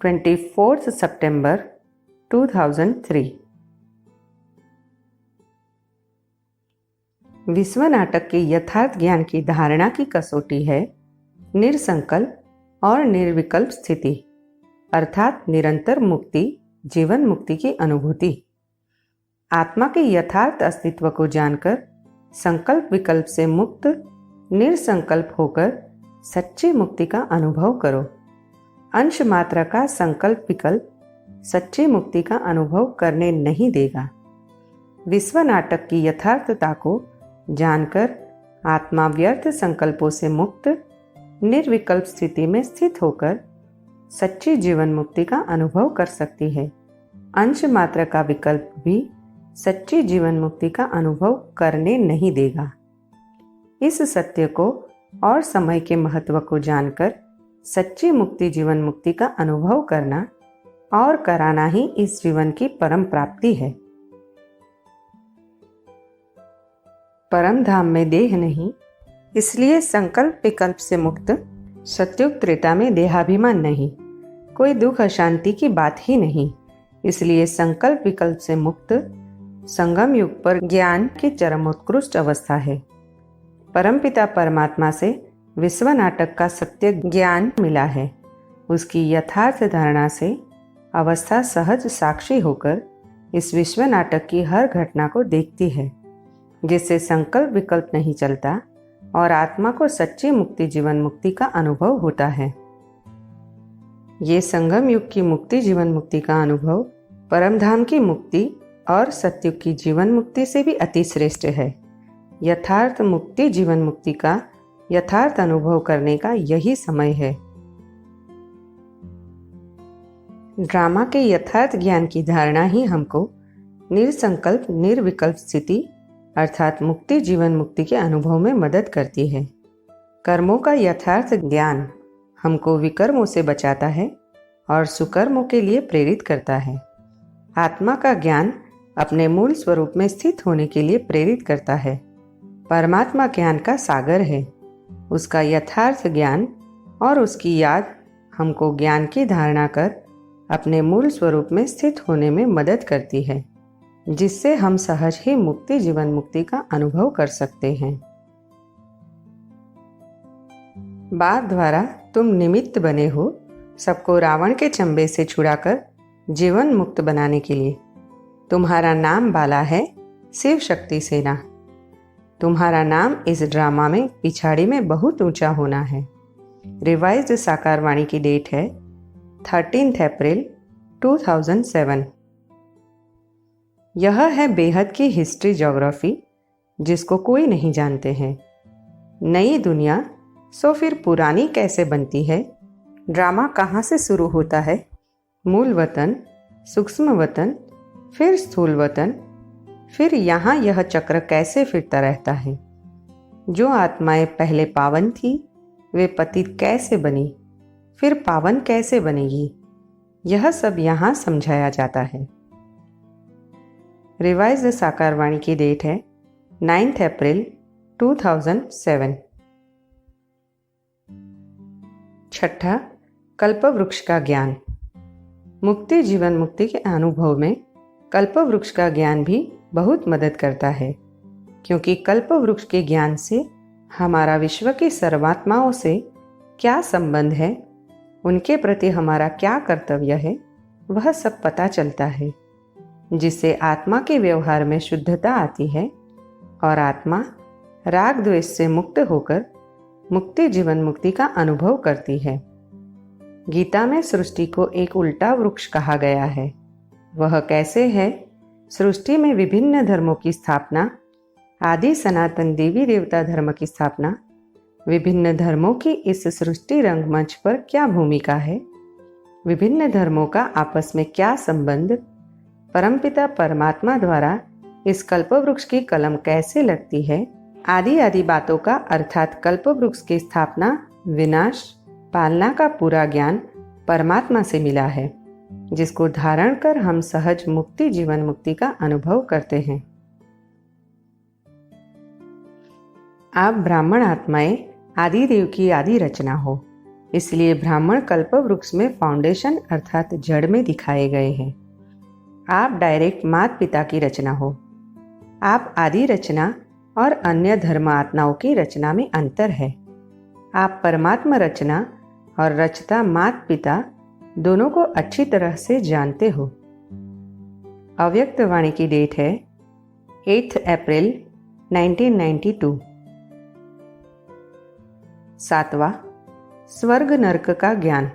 24 सितंबर 2003। विश्व नाटक के यथार्थ ज्ञान की धारणा की कसौटी है निरसंकल्प और निर्विकल्प स्थिति। अर्थात निरंतर मुक्ति, जीवन मुक्ति की अनुभूति। आत्मा के यथार्थ अस्तित्व को जानकर संकल्प विकल्प से मुक्त निरसंकल्प होकर सच्ची मुक्ति का अनुभव करो। अंश मात्रा का संकल्प विकल्प सच्ची मुक्ति का अनुभव करने नहीं देगा। विश्व नाटक की यथार्थता को जानकर आत्मा व्यर्थ संकल्पों से मुक्त निर्विकल्प स्थिति में स्थित होकर सच्ची जीवन मुक्ति का अनुभव कर सकती है। अंश मात्र का विकल्प भी सच्ची जीवन मुक्ति का अनुभव करने नहीं देगा। इस सत्य को और समय के महत्व को जानकर सच्ची मुक्ति जीवन मुक्ति का अनुभव करना और कराना ही इस जीवन की परम प्राप्ति है। परम धाम में देह नहीं, इसलिए संकल्प विकल्प से मुक्त सत्युग त्रेता में देहाभिमान नहीं, कोई दुख अशांति की बात ही नहीं, इसलिए संकल्प विकल्प से मुक्त संगम युग पर ज्ञान की चरमोत्कृष्ट अवस्था है। परमपिता परमात्मा से विश्व नाटक का सत्य ज्ञान मिला है। उसकी यथार्थ धारणा से अवस्था सहज साक्षी होकर इस विश्व नाटक की हर घटना को देखती है, जिससे संकल्प विकल्प नहीं चलता और आत्मा को सच्ची मुक्ति जीवन मुक्ति का अनुभव होता है। ये संगम युग की मुक्ति जीवन मुक्ति का अनुभव परमधाम की मुक्ति और सत्युग की जीवन मुक्ति से भी अति श्रेष्ठ है। यथार्थ मुक्ति जीवन मुक्ति का यथार्थ अनुभव करने का यही समय है। ड्रामा के यथार्थ ज्ञान की धारणा ही हमको निर्संकल्प निर्विकल्प स्थिति अर्थात मुक्ति जीवन मुक्ति के अनुभव में मदद करती है। कर्मों का यथार्थ ज्ञान हमको विकर्मों से बचाता है और सुकर्मों के लिए प्रेरित करता है। आत्मा का ज्ञान अपने मूल स्वरूप में स्थित होने के लिए प्रेरित करता है। परमात्मा ज्ञान का सागर है। उसका यथार्थ ज्ञान और उसकी याद हमको ज्ञान की धारणा कर अपने मूल स्वरूप में स्थित होने में मदद करती है, जिससे हम सहज ही मुक्ति जीवन मुक्ति का अनुभव कर सकते हैं। बात द्वारा तुम निमित्त बने हो सबको रावण के चंबे से छुड़ाकर जीवन मुक्त बनाने के लिए। तुम्हारा नाम बाला है शिव शक्ति सेना। तुम्हारा नाम इस ड्रामा में पिछाड़ी में बहुत ऊंचा होना है। रिवाइज्ड साकार वाणी की डेट है 13 अप्रैल 2007। यह है बेहद की हिस्ट्री ज्योग्राफी जिसको कोई नहीं जानते हैं। नई दुनिया सो फिर पुरानी कैसे बनती है? ड्रामा कहाँ से शुरू होता है? मूल वतन, सूक्ष्म वतन, फिर स्थूल वतन, फिर यहाँ यह चक्र कैसे फिरता रहता है? जो आत्माएं पहले पावन थी वे पतित कैसे बनी, फिर पावन कैसे बनेगी? यह सब यहाँ समझाया जाता है। रिवाइज्ड साकार वाणी की डेट है 9 अप्रैल 2007। छठा, कल्प वृक्ष का ज्ञान। मुक्ति जीवन मुक्ति के अनुभव में कल्प वृक्ष का ज्ञान भी बहुत मदद करता है, क्योंकि कल्प वृक्ष के ज्ञान से हमारा विश्व की सर्वात्माओं से क्या संबंध है, उनके प्रति हमारा क्या कर्तव्य है, वह सब पता चलता है, जिससे आत्मा के व्यवहार में शुद्धता आती है और आत्मा राग द्वेष से मुक्त होकर मुक्ति जीवन मुक्ति का अनुभव करती है। गीता में सृष्टि को एक उल्टा वृक्ष कहा गया है। वह कैसे है? सृष्टि में विभिन्न धर्मों की स्थापना, आदि सनातन देवी देवता धर्म की स्थापना, विभिन्न धर्मों की इस सृष्टि रंगमंच पर क्या भूमिका है, विभिन्न धर्मों का आपस में क्या संबंध, परमपिता परमात्मा द्वारा इस कल्पवृक्ष की कलम कैसे लगती है, आदि आदि बातों का अर्थात कल्पवृक्ष की स्थापना, विनाश, पालना का पूरा ज्ञान परमात्मा से मिला है, जिसको धारण कर हम सहज मुक्ति जीवन मुक्ति का अनुभव करते हैं। आप ब्राह्मण आत्माएं आदिदेव की आदि रचना हो, इसलिए ब्राह्मण कल्प वृक्ष में फाउंडेशन अर्थात जड़ में दिखाए गए हैं। आप डायरेक्ट माता पिता की रचना हो। आप आदि रचना और अन्य धर्म आत्माओं की रचना में अंतर है। आप परमात्मा रचना और रचता माता पिता दोनों को अच्छी तरह से जानते हो। अव्यक्त वाणी की डेट है 8 अप्रैल 1992। 7वां, स्वर्ग नरक का ज्ञान।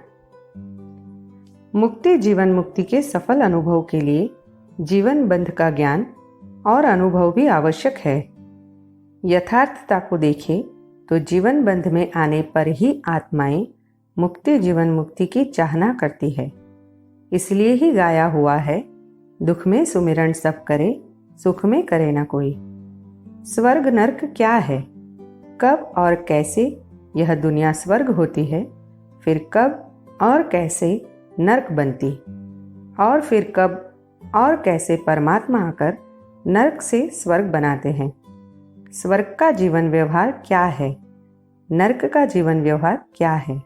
मुक्ति जीवन मुक्ति के सफल अनुभव के लिए जीवन बंध का ज्ञान और अनुभव भी आवश्यक है। यथार्थता को देखें तो जीवन बंध में आने पर ही आत्माएं मुक्ति जीवन मुक्ति की चाहना करती है। इसलिए ही गाया हुआ है, दुख में सुमिरन सब करे, सुख में करे ना कोई। स्वर्ग नरक क्या है, कब और कैसे यह दुनिया स्वर्ग होती है, फिर कब और कैसे नरक बनती, और फिर कब और कैसे परमात्मा आकर नरक से स्वर्ग बनाते हैं। स्वर्ग का जीवन व्यवहार क्या है, नरक का जीवन व्यवहार क्या है।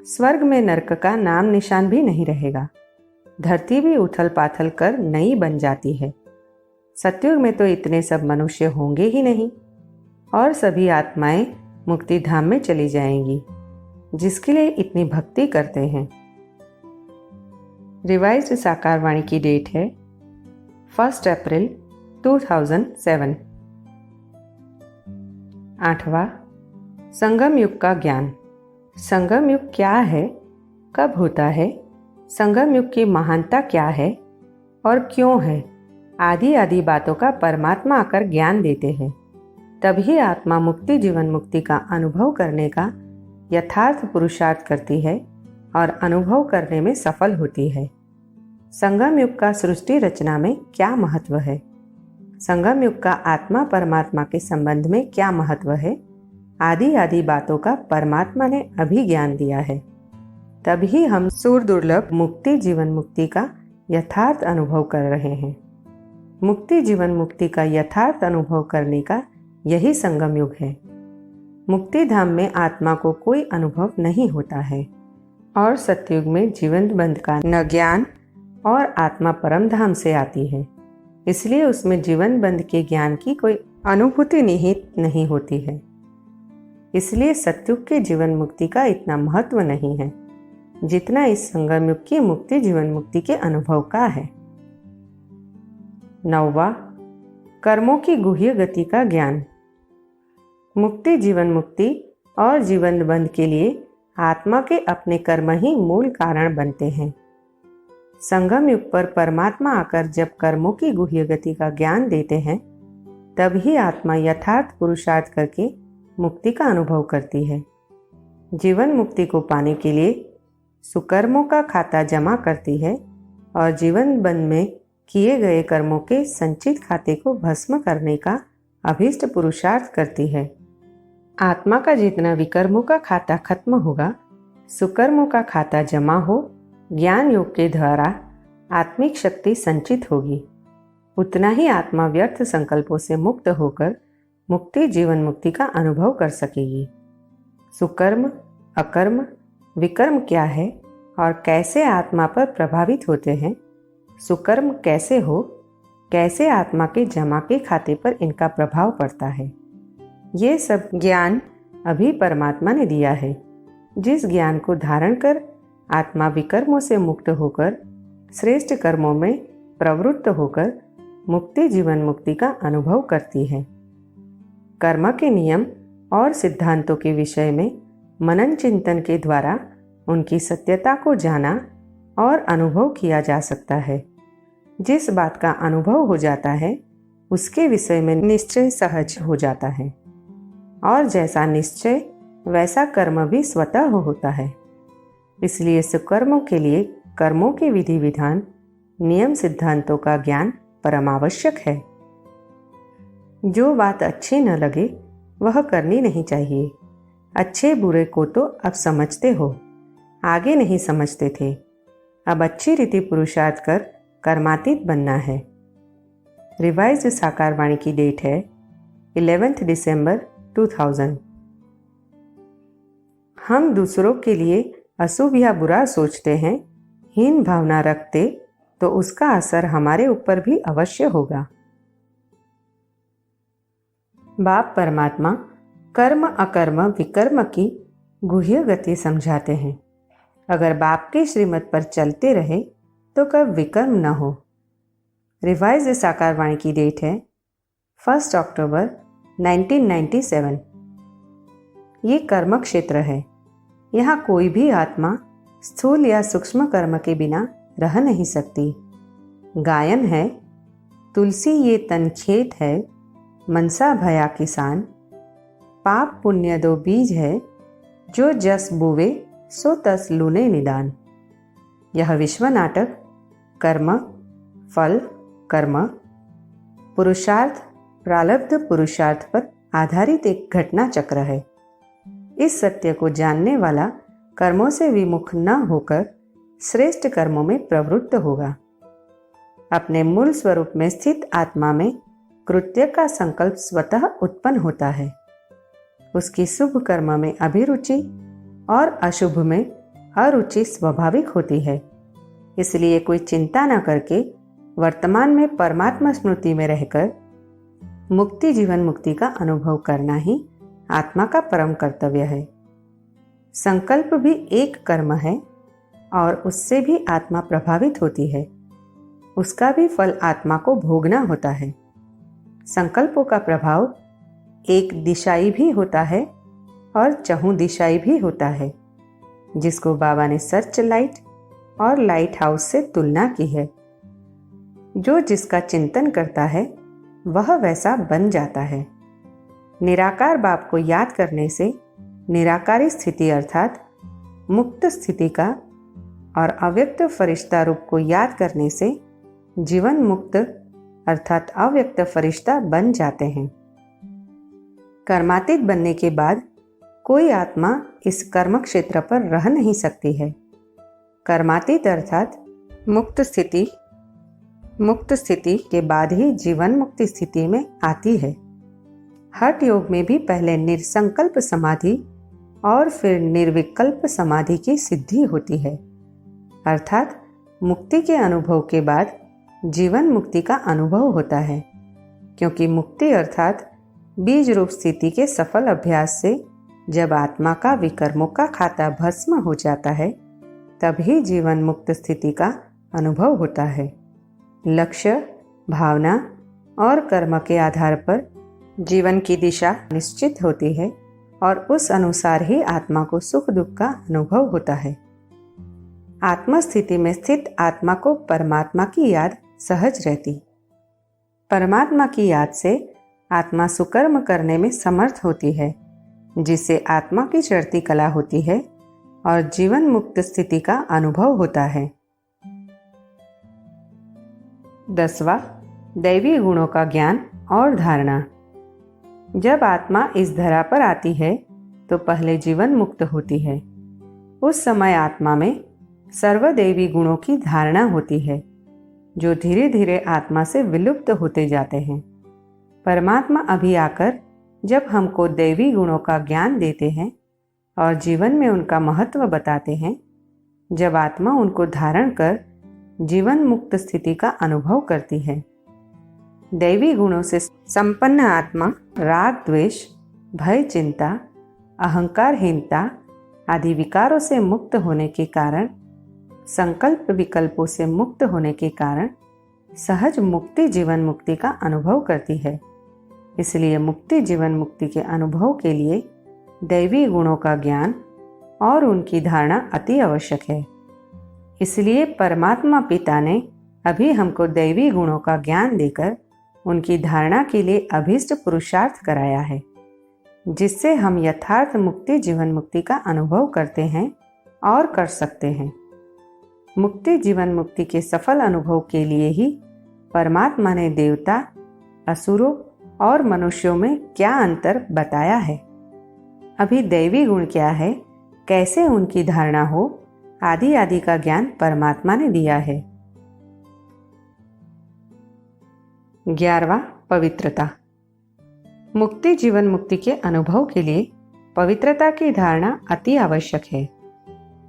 स्वर्ग में नरक का नाम निशान भी नहीं रहेगा। धरती भी उथल पाथल कर नई बन जाती है। सतयुग में तो इतने सब मनुष्य होंगे ही नहीं और सभी आत्माएं मुक्ति धाम में चली जाएंगी, जिसके लिए इतनी भक्ति करते हैं। रिवाइज्ड साकार वाणी की डेट है 1 अप्रैल 2007। 8वां, संगम युग का ज्ञान। संगम युग क्या है, कब होता है, संगम युग की महानता क्या है और क्यों है, आदि आदि बातों का परमात्मा आकर ज्ञान देते हैं। तभी आत्मा मुक्ति जीवन मुक्ति का अनुभव करने का यथार्थ पुरुषार्थ करती है और अनुभव करने में सफल होती है। संगम युग का सृष्टि रचना में क्या महत्व है, संगम युग का आत्मा परमात्मा के संबंध में क्या महत्व है, आदि आदि बातों का परमात्मा ने अभी ज्ञान दिया है। तभी हम सूर दुर्लभ मुक्ति जीवन मुक्ति का यथार्थ अनुभव कर रहे हैं। मुक्ति जीवन मुक्ति का यथार्थ अनुभव करने का यही संगम युग है। मुक्ति धाम में आत्मा को कोई अनुभव नहीं होता है और सतयुग में जीवन बंध का न ज्ञान और आत्मा परम धाम से आती है, इसलिए उसमें जीवन बंध के ज्ञान की कोई अनुभूति निहित नहीं होती है। इसलिए सतयुग के जीवन मुक्ति का इतना महत्व नहीं है जितना इस संगम युग की मुक्ति जीवन मुक्ति के अनुभव का है। 9वां, कर्मों की गुह्य गति का ज्ञान। मुक्ति जीवन मुक्ति और जीवन बंध के लिए आत्मा के अपने कर्म ही मूल कारण बनते हैं। संगम युग पर परमात्मा आकर जब कर्मों की गुह्य गति का ज्ञान देते हैं, तभी आत्मा यथार्थ पुरुषार्थ करके मुक्ति का अनुभव करती है। जीवन मुक्ति को पाने के लिए सुकर्मों का खाता जमा करती है और जीवन बंध में किए गए कर्मों के संचित खाते को भस्म करने का अभीष्ट पुरुषार्थ करती है। आत्मा का जितना विकर्मों का खाता खत्म होगा, सुकर्मों का खाता जमा हो, ज्ञान योग के द्वारा आत्मिक शक्ति संचित होगी, उतना ही आत्मा व्यर्थ संकल्पों से मुक्त होकर मुक्ति जीवन मुक्ति का अनुभव कर सकेगी। सुकर्म अकर्म विकर्म क्या है और कैसे आत्मा पर प्रभावित होते हैं, सुकर्म कैसे हो, कैसे आत्मा के जमा के खाते पर इनका प्रभाव पड़ता है, ये सब ज्ञान अभी परमात्मा ने दिया है। जिस ज्ञान को धारण कर आत्मा विकर्मों से मुक्त होकर श्रेष्ठ कर्मों में प्रवृत्त होकर मुक्ति जीवन मुक्ति का अनुभव करती है। कर्म के नियम और सिद्धांतों के विषय में मनन चिंतन के द्वारा उनकी सत्यता को जाना और अनुभव किया जा सकता है। जिस बात का अनुभव हो जाता है उसके विषय में निश्चय सहज हो जाता है और जैसा निश्चय वैसा कर्म भी स्वतः होता है। इसलिए सुकर्मों के लिए कर्मों के विधि विधान नियम सिद्धांतों का ज्ञान परमावश्यक है। जो बात अच्छी न लगे वह करनी नहीं चाहिए। अच्छे बुरे को तो अब समझते हो, आगे नहीं समझते थे। अब अच्छी रीति पुरुषार्थ कर कर्मातीत बनना है। रिवाइज्ड साकार वाणी की डेट है 11 दिसंबर 2000। हम दूसरों के लिए अशुभ या बुरा सोचते हैं, हीन भावना रखते तो उसका असर हमारे ऊपर भी अवश्य होगा। बाप परमात्मा कर्म अकर्म विकर्म की गुह्य गति समझाते हैं। अगर बाप की श्रीमत पर चलते रहे तो कब विकर्म न हो। रिवाइज साकार वाणी की डेट है 1 अक्टूबर 1997। ये कर्म क्षेत्र है। यहाँ कोई भी आत्मा स्थूल या सूक्ष्म कर्म के बिना रह नहीं सकती। गायन है, तुलसी ये तनखेत है, मनसा भया किसान, पाप पुण्य दो बीज है, जो जस बुवे सो तस लूने निदान। यह विश्व नाटक कर्म, फल, कर्म, पुरुषार्थ, प्रारब्ध पुरुषार्थ पर आधारित एक घटना चक्र है। इस सत्य को जानने वाला कर्मों से विमुख न होकर श्रेष्ठ कर्मों में प्रवृत्त होगा। अपने मूल स्वरूप में स्थित आत्मा में कृत्य का संकल्प स्वतः उत्पन्न होता है। उसकी शुभ कर्म में अभिरुचि और अशुभ में अरुचि स्वाभाविक होती है। इसलिए कोई चिंता न करके वर्तमान में परमात्मा स्मृति में रहकर मुक्ति जीवन मुक्ति का अनुभव करना ही आत्मा का परम कर्तव्य है। संकल्प भी एक कर्म है और उससे भी आत्मा प्रभावित होती है। उसका भी फल आत्मा को भोगना होता है। संकल्पों का प्रभाव एक दिशाई भी होता है और चहुं दिशाई भी होता है, जिसको बाबा ने सर्च लाइट और लाइट हाउस से तुलना की है। जो जिसका चिंतन करता है वह वैसा बन जाता है। निराकार बाप को याद करने से निराकारी स्थिति अर्थात मुक्त स्थिति का और अव्यक्त फरिश्ता रूप को याद करने से जीवन मुक्त अर्थात अव्यक्त फरिश्ता बन जाते हैं। कर्मातीत बनने के बाद कोई आत्मा इस कर्म क्षेत्र पर रह नहीं सकती है। कर्मातीत अर्थात मुक्त स्थिति के बाद ही जीवन मुक्ति स्थिति में आती है। हठ योग में भी पहले निर्संकल्प समाधि और फिर निर्विकल्प समाधि की सिद्धि होती है, अर्थात मुक्ति के अनुभव के बाद जीवन मुक्ति का अनुभव होता है। क्योंकि मुक्ति अर्थात बीज रूप स्थिति के सफल अभ्यास से जब आत्मा का विकर्मों का खाता भस्म हो जाता है तभी जीवन मुक्त स्थिति का अनुभव होता है। लक्ष्य, भावना और कर्म के आधार पर जीवन की दिशा निश्चित होती है और उस अनुसार ही आत्मा को सुख दुख का अनुभव होता है। आत्मा स्थिति में स्थित आत्मा को परमात्मा की याद सहज रहती। परमात्मा की याद से आत्मा सुकर्म करने में समर्थ होती है, जिससे आत्मा की चढ़ती कला होती है और जीवन मुक्त स्थिति का अनुभव होता है। 10वां, दैवी गुणों का ज्ञान और धारणा। जब आत्मा इस धरा पर आती है तो पहले जीवन मुक्त होती है। उस समय आत्मा में सर्वदैवी गुणों की धारणा होती है, जो धीरे धीरे आत्मा से विलुप्त होते जाते हैं। परमात्मा अभी आकर जब हमको दैवी गुणों का ज्ञान देते हैं और जीवन में उनका महत्व बताते हैं, जब आत्मा उनको धारण कर जीवन मुक्त स्थिति का अनुभव करती है। दैवी गुणों से संपन्न आत्मा राग द्वेष, भय चिंता, अहंकारहीनता आदि विकारों से मुक्त होने के कारण, संकल्प विकल्पों से मुक्त होने के कारण सहज मुक्ति जीवन मुक्ति का अनुभव करती है। इसलिए मुक्ति जीवन मुक्ति के अनुभव के लिए दैवी गुणों का ज्ञान और उनकी धारणा अति आवश्यक है। इसलिए परमात्मा पिता ने अभी हमको दैवी गुणों का ज्ञान देकर उनकी धारणा के लिए अभीष्ट पुरुषार्थ कराया है, जिससे हम यथार्थ मुक्ति जीवन मुक्ति का अनुभव करते हैं और कर सकते हैं। मुक्ति जीवन मुक्ति के सफल अनुभव के लिए ही परमात्मा ने देवता, असुरों और मनुष्यों में क्या अंतर बताया है। अभी दैवी गुण क्या है, कैसे उनकी धारणा हो, आदि आदि का ज्ञान परमात्मा ने दिया है। 11वां, पवित्रता। मुक्ति जीवन मुक्ति के अनुभव के लिए पवित्रता की धारणा अति आवश्यक है।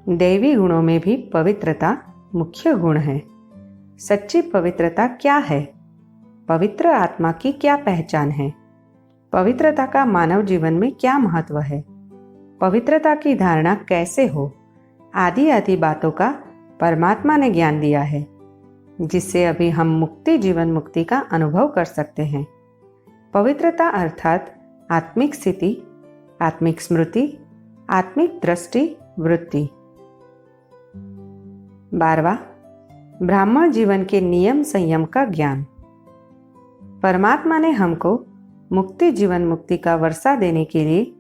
दैवी गुणों में भी पवित्रता मुख्य गुण है। सच्ची पवित्रता क्या है? पवित्र आत्मा की क्या पहचान है? पवित्रता का मानव जीवन में क्या महत्व है? पवित्रता की धारणा कैसे हो, आदि आदि बातों का परमात्मा ने ज्ञान दिया है, जिससे अभी हम मुक्ति जीवन मुक्ति का अनुभव कर सकते हैं। पवित्रता अर्थात आत्मिक स्थिति, आत्मिक स्मृति, आत्मिक दृष्टि वृत्ति। 12वां, ब्राह्मण जीवन के नियम संयम का ज्ञान। परमात्मा ने हमको मुक्ति जीवन मुक्ति का वर्षा देने के लिए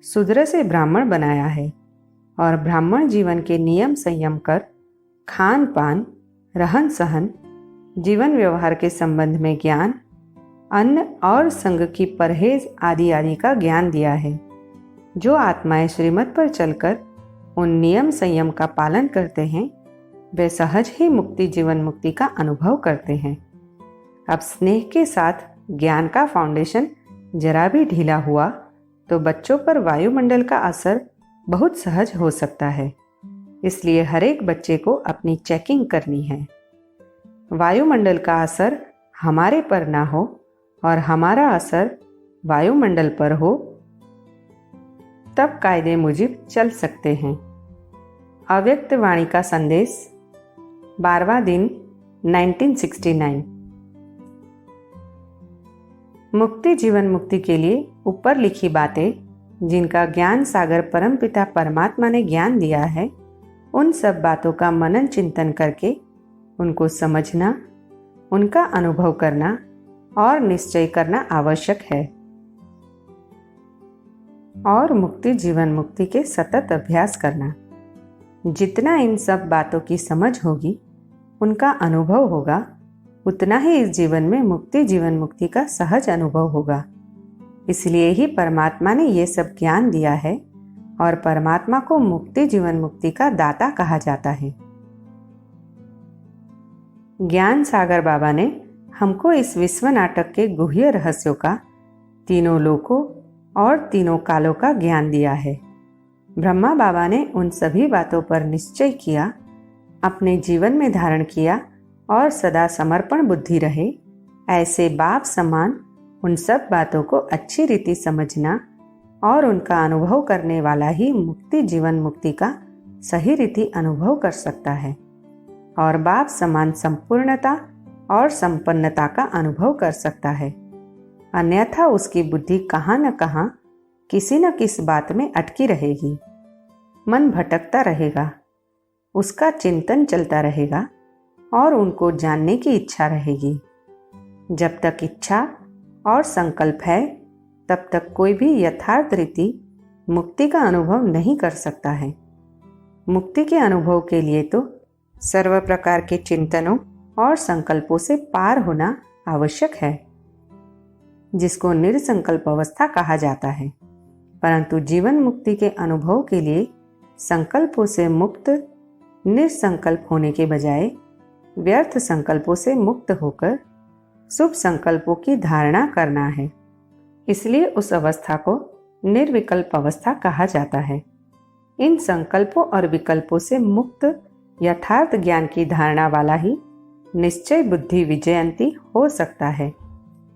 शूद्र से ब्राह्मण बनाया है और ब्राह्मण जीवन के नियम संयम कर खान पान, रहन सहन, जीवन व्यवहार के संबंध में ज्ञान, अन्न और संग की परहेज आदि आदि का ज्ञान दिया है। जो आत्माएं श्रीमत पर चलकर उन नियम संयम का पालन करते हैं, वे सहज ही मुक्ति जीवन मुक्ति का अनुभव करते हैं। अब स्नेह के साथ ज्ञान का फाउंडेशन जरा भी ढीला हुआ तो बच्चों पर वायुमंडल का असर बहुत सहज हो सकता है। इसलिए हर एक बच्चे को अपनी चेकिंग करनी है। वायुमंडल का असर हमारे पर ना हो और हमारा असर वायुमंडल पर हो, तब कायदे मुजिब चल सकते हैं। अव्यक्त वाणी का संदेश, 12वां दिन, 1969। मुक्ति जीवन मुक्ति के लिए ऊपर लिखी बातें जिनका ज्ञान सागर परमपिता परमात्मा ने ज्ञान दिया है, उन सब बातों का मनन चिंतन करके उनको समझना, उनका अनुभव करना और निश्चय करना आवश्यक है और मुक्ति जीवन मुक्ति के सतत अभ्यास करना। जितना इन सब बातों की समझ होगी, उनका अनुभव होगा, उतना ही इस जीवन में मुक्ति जीवन मुक्ति का सहज अनुभव होगा। इसलिए ही परमात्मा ने ये सब ज्ञान दिया है और परमात्मा को मुक्ति जीवन मुक्ति का दाता कहा जाता है। ज्ञान सागर बाबा ने हमको इस विश्व नाटक के गुह्य रहस्यों का, तीनों लोकों और तीनों कालों का ज्ञान दिया है। ब्रह्मा बाबा ने उन सभी बातों पर निश्चय किया, अपने जीवन में धारण किया और सदा समर्पण बुद्धि रहे। ऐसे बाप समान उन सब बातों को अच्छी रीति समझना और उनका अनुभव करने वाला ही मुक्ति जीवन मुक्ति का सही रीति अनुभव कर सकता है और बाप समान संपूर्णता और संपन्नता का अनुभव कर सकता है। अन्यथा उसकी बुद्धि कहाँ न कहाँ किसी न किस बात में अटकी रहेगी, मन भटकता रहेगा, उसका चिंतन चलता रहेगा और उनको जानने की इच्छा रहेगी। जब तक इच्छा और संकल्प है, तब तक कोई भी यथार्थ रीति मुक्ति का अनुभव नहीं कर सकता है। मुक्ति के अनुभव के लिए तो सर्व प्रकार के चिंतनों और संकल्पों से पार होना आवश्यक है, जिसको निर्संकल्प अवस्था कहा जाता है। परंतु जीवन मुक्ति के अनुभव के लिए संकल्पों से मुक्त, निसंकल्प होने के बजाय व्यर्थ संकल्पों से मुक्त होकर शुभ संकल्पों की धारणा करना है। इसलिए उस अवस्था को निर्विकल्प अवस्था कहा जाता है। इन संकल्पों और विकल्पों से मुक्त यथार्थ ज्ञान की धारणा वाला ही निश्चय बुद्धि विजयंती हो सकता है,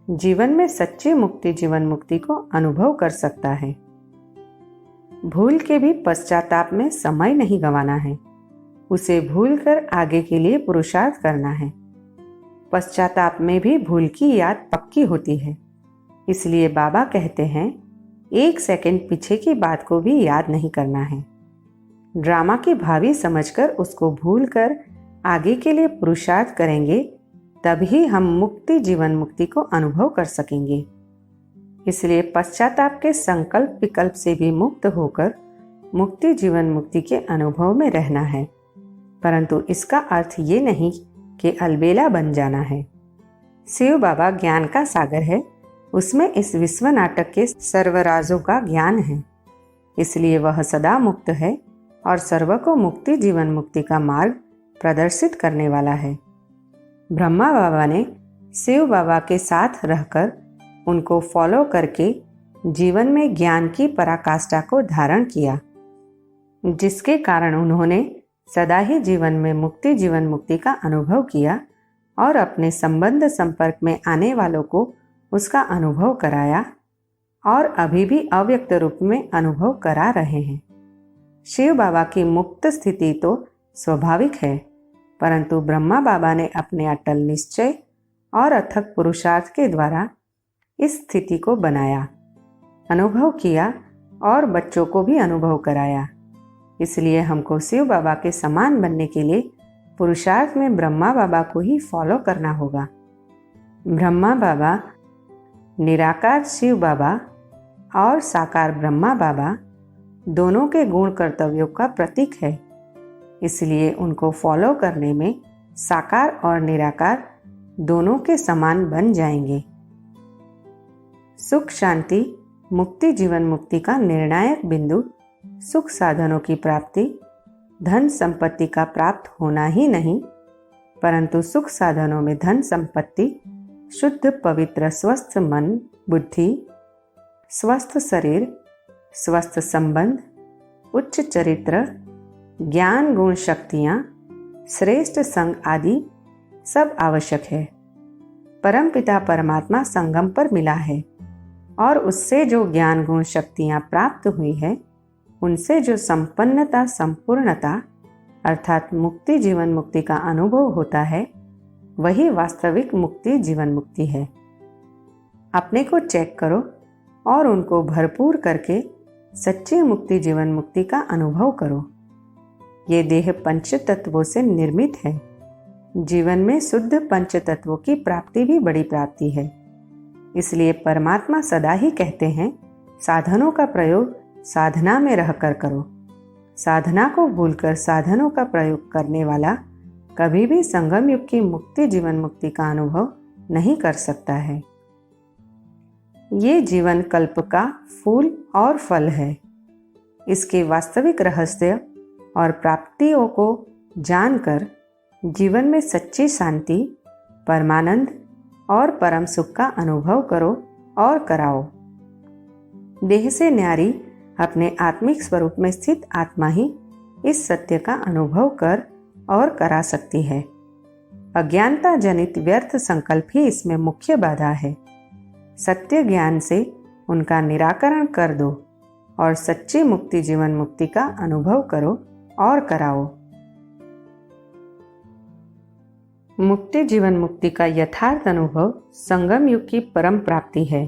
जीवन में सच्ची मुक्ति जीवन मुक्ति को अनुभव कर सकता है। भूल के भी पश्चाताप में समय नहीं गंवाना है, उसे भूलकर आगे के लिए पुरुषार्थ करना है। पश्चाताप में भी भूल की याद पक्की होती है। इसलिए बाबा कहते हैं, 1 सेकंड पीछे की बात को भी याद नहीं करना है। ड्रामा की भावी समझकर उसको भूलकर आगे के लिए पुरुषार्थ करेंगे, तभी हम मुक्ति जीवन मुक्ति को अनुभव कर सकेंगे। इसलिए पश्चाताप के संकल्प विकल्प से भी मुक्त होकर मुक्ति जीवन मुक्ति के अनुभव में रहना है। परंतु इसका अर्थ ये नहीं कि अलबेला बन जाना है। शिव बाबा ज्ञान का सागर है, उसमें इस विश्व नाटक के सर्वराजों का ज्ञान है। इसलिए वह सदा मुक्त है और सर्व को मुक्ति जीवन मुक्ति का मार्ग प्रदर्शित करने वाला है। ब्रह्मा बाबा ने शिव बाबा के साथ रहकर उनको फॉलो करके जीवन में ज्ञान की पराकाष्ठा को धारण किया, जिसके कारण उन्होंने सदा ही जीवन में मुक्ति जीवन मुक्ति का अनुभव किया और अपने संबंध संपर्क में आने वालों को उसका अनुभव कराया और अभी भी अव्यक्त रूप में अनुभव करा रहे हैं। शिव बाबा की मुक्त स्थिति तो स्वाभाविक है, परंतु ब्रह्मा बाबा ने अपने अटल निश्चय और अथक पुरुषार्थ के द्वारा इस स्थिति को बनाया, अनुभव किया और बच्चों को भी अनुभव कराया। इसलिए हमको शिव बाबा के समान बनने के लिए पुरुषार्थ में ब्रह्मा बाबा को ही फॉलो करना होगा। ब्रह्मा बाबा, निराकार शिव बाबा और साकार ब्रह्मा बाबा दोनों के गुण कर्तव्यों का प्रतीक है। इसलिए उनको फॉलो करने में साकार और निराकार दोनों के समान बन जाएंगे। सुख शांति मुक्ति जीवन मुक्ति का निर्णायक बिंदु सुख साधनों की प्राप्ति, धन संपत्ति का प्राप्त होना ही नहीं, परंतु सुख साधनों में धन संपत्ति, शुद्ध पवित्र स्वस्थ मन बुद्धि, स्वस्थ शरीर, स्वस्थ संबंध, उच्च चरित्र, ज्ञान गुण शक्तियाँ, श्रेष्ठ संग आदि सब आवश्यक है। परमपिता परमात्मा संगम पर मिला है और उससे जो ज्ञान गुण शक्तियाँ प्राप्त हुई है, उनसे जो संपन्नता संपूर्णता अर्थात मुक्ति जीवन मुक्ति का अनुभव होता है, वही वास्तविक मुक्ति जीवन मुक्ति है। अपने को चेक करो और उनको भरपूर करके सच्ची मुक्ति जीवन मुक्ति का अनुभव करो। ये देह पंच तत्वों से निर्मित है। जीवन में शुद्ध पंच तत्वों की प्राप्ति भी बड़ी प्राप्ति है। इसलिए परमात्मा सदा ही कहते हैं, साधनों का प्रयोग साधना में रहकर करो। साधना को भूलकर साधनों का प्रयोग करने वाला कभी भी संगम युग की मुक्ति जीवन मुक्ति का अनुभव नहीं कर सकता है। ये जीवन कल्प का फूल और फल है। इसके वास्तविक रहस्य और प्राप्तियों को जानकर जीवन में सच्ची शांति, परमानंद और परम सुख का अनुभव करो और कराओ। देह से न्यारी अपने आत्मिक स्वरूप में स्थित आत्मा ही इस सत्य का अनुभव कर और करा सकती है। अज्ञानता जनित व्यर्थ संकल्प ही इसमें मुख्य बाधा है। सत्य ज्ञान से उनका निराकरण कर दो और सच्ची मुक्ति जीवन मुक्ति का अनुभव करो और कराओ। मुक्ति जीवन मुक्ति का यथार्थ अनुभव संगम युग की परम प्राप्ति है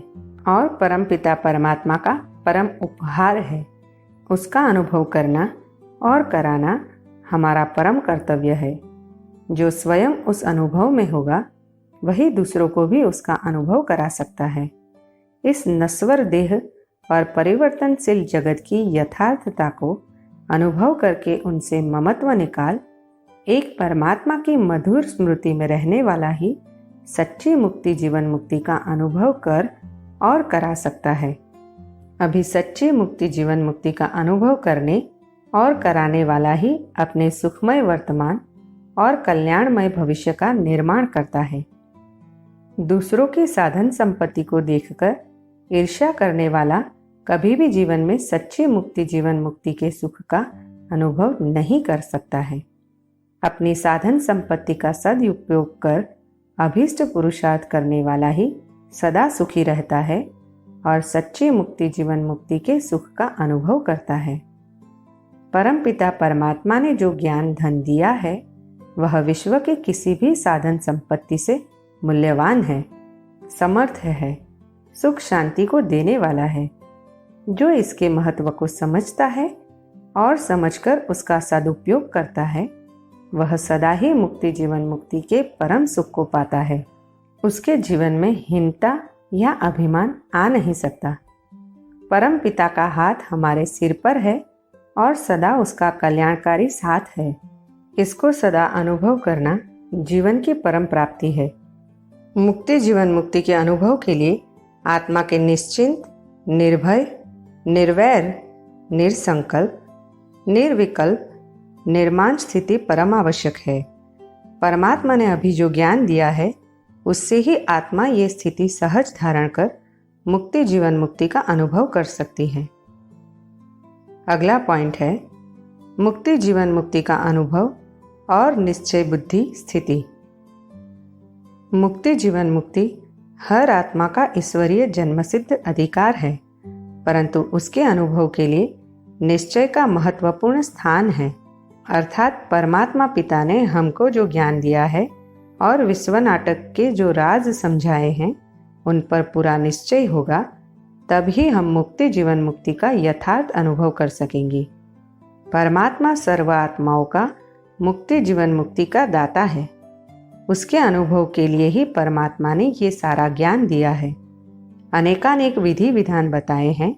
और परम पिता परमात्मा का परम उपहार है। उसका अनुभव करना और कराना हमारा परम कर्तव्य है। जो स्वयं उस अनुभव में होगा, वही दूसरों को भी उसका अनुभव करा सकता है। इस नश्वर देह और परिवर्तनशील जगत की यथार्थता को अनुभव करके उनसे ममत्व निकाल एक परमात्मा की मधुर स्मृति में रहने वाला ही सच्ची मुक्ति जीवन मुक्ति का अनुभव कर और करा सकता है। अभी सच्ची मुक्ति जीवन मुक्ति का अनुभव करने और कराने वाला ही अपने सुखमय वर्तमान और कल्याणमय भविष्य का निर्माण करता है। दूसरों की साधन संपत्ति को देखकर ईर्ष्या करने वाला कभी भी जीवन में सच्ची मुक्ति जीवन मुक्ति के सुख का अनुभव नहीं कर सकता है। अपनी साधन संपत्ति का सदुपयोग कर अभीष्ट पुरुषार्थ करने वाला ही सदा सुखी रहता है और सच्ची मुक्ति जीवन मुक्ति के सुख का अनुभव करता है। परमपिता परमात्मा ने जो ज्ञान धन दिया है, वह विश्व के किसी भी साधन संपत्ति से मूल्यवान है, समर्थ है, सुख शांति को देने वाला है। जो इसके महत्व को समझता है और समझकर उसका सदुपयोग करता है, वह सदा ही मुक्ति जीवन मुक्ति के परम सुख को पाता है। उसके जीवन में हीनता या अभिमान आ नहीं सकता। परम पिता का हाथ हमारे सिर पर है और सदा उसका कल्याणकारी साथ है। इसको सदा अनुभव करना जीवन की परम प्राप्ति है। मुक्ति जीवन मुक्ति के अनुभव के लिए आत्मा के निश्चिंत, निर्भय, निर्वैर, निरसंकल्प, निर्विकल्प, निर्माण स्थिति परम आवश्यक है। परमात्मा ने अभी जो ज्ञान दिया है, उससे ही आत्मा ये स्थिति सहज धारण कर मुक्ति जीवन मुक्ति का अनुभव कर सकती है। अगला पॉइंट है मुक्ति जीवन मुक्ति का अनुभव और निश्चय बुद्धि स्थिति। मुक्ति जीवन मुक्ति हर आत्मा का ईश्वरीय जन्मसिद्ध अधिकार है, परंतु उसके अनुभव के लिए निश्चय का महत्वपूर्ण स्थान है, अर्थात परमात्मा पिता ने हमको जो ज्ञान दिया है और विश्व नाटक के जो राज समझाए हैं उन पर पूरा निश्चय होगा, तभी हम मुक्ति जीवन मुक्ति का यथार्थ अनुभव कर सकेंगे। परमात्मा सर्व आत्माओं का मुक्ति जीवन मुक्ति का दाता है। उसके अनुभव के लिए ही परमात्मा ने ये सारा ज्ञान दिया है, अनेकानेक विधि विधान बताए हैं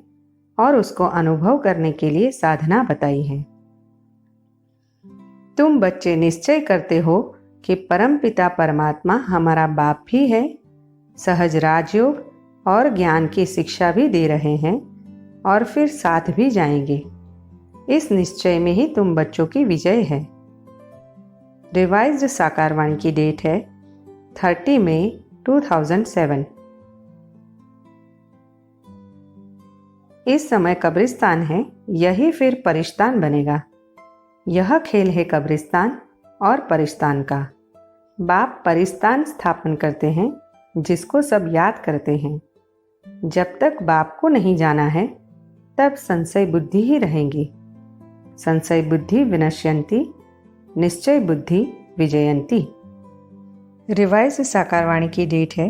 और उसको अनुभव करने के लिए साधना बताई है। तुम बच्चे निश्चय करते हो कि परमपिता परमात्मा हमारा बाप भी है, सहज राजयोग और ज्ञान की शिक्षा भी दे रहे हैं और फिर साथ भी जाएंगे। इस निश्चय में ही तुम बच्चों की विजय है। रिवाइज्ड साकारवाणी की डेट है 30 मई 2007। इस समय कब्रिस्तान है, यही फिर परिश्तान बनेगा। यह खेल है कब्रिस्तान और परिश्तान का। बाप परिश्तान स्थापन करते हैं जिसको सब याद करते हैं। जब तक बाप को नहीं जाना है तब संशय बुद्धि ही रहेंगी। संशय बुद्धि विनश्यंती, निश्चय बुद्धि विजयंती। रिवाइज साकारवाणी की डेट है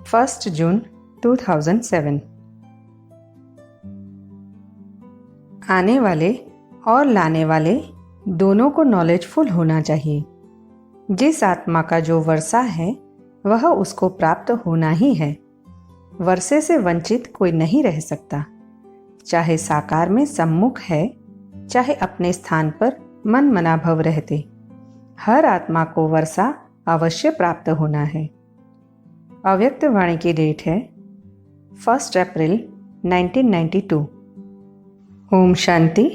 1 जून 2007। आने वाले और लाने वाले दोनों को नॉलेजफुल होना चाहिए। जिस आत्मा का जो वर्षा है वह उसको प्राप्त होना ही है। वर्षे से वंचित कोई नहीं रह सकता, चाहे साकार में सम्मुख है, चाहे अपने स्थान पर मन मनाभव रहते। हर आत्मा को वर्षा अवश्य प्राप्त होना है। अव्यक्त वाणी की डेट है 1 अप्रैल 1992। ओम शांति।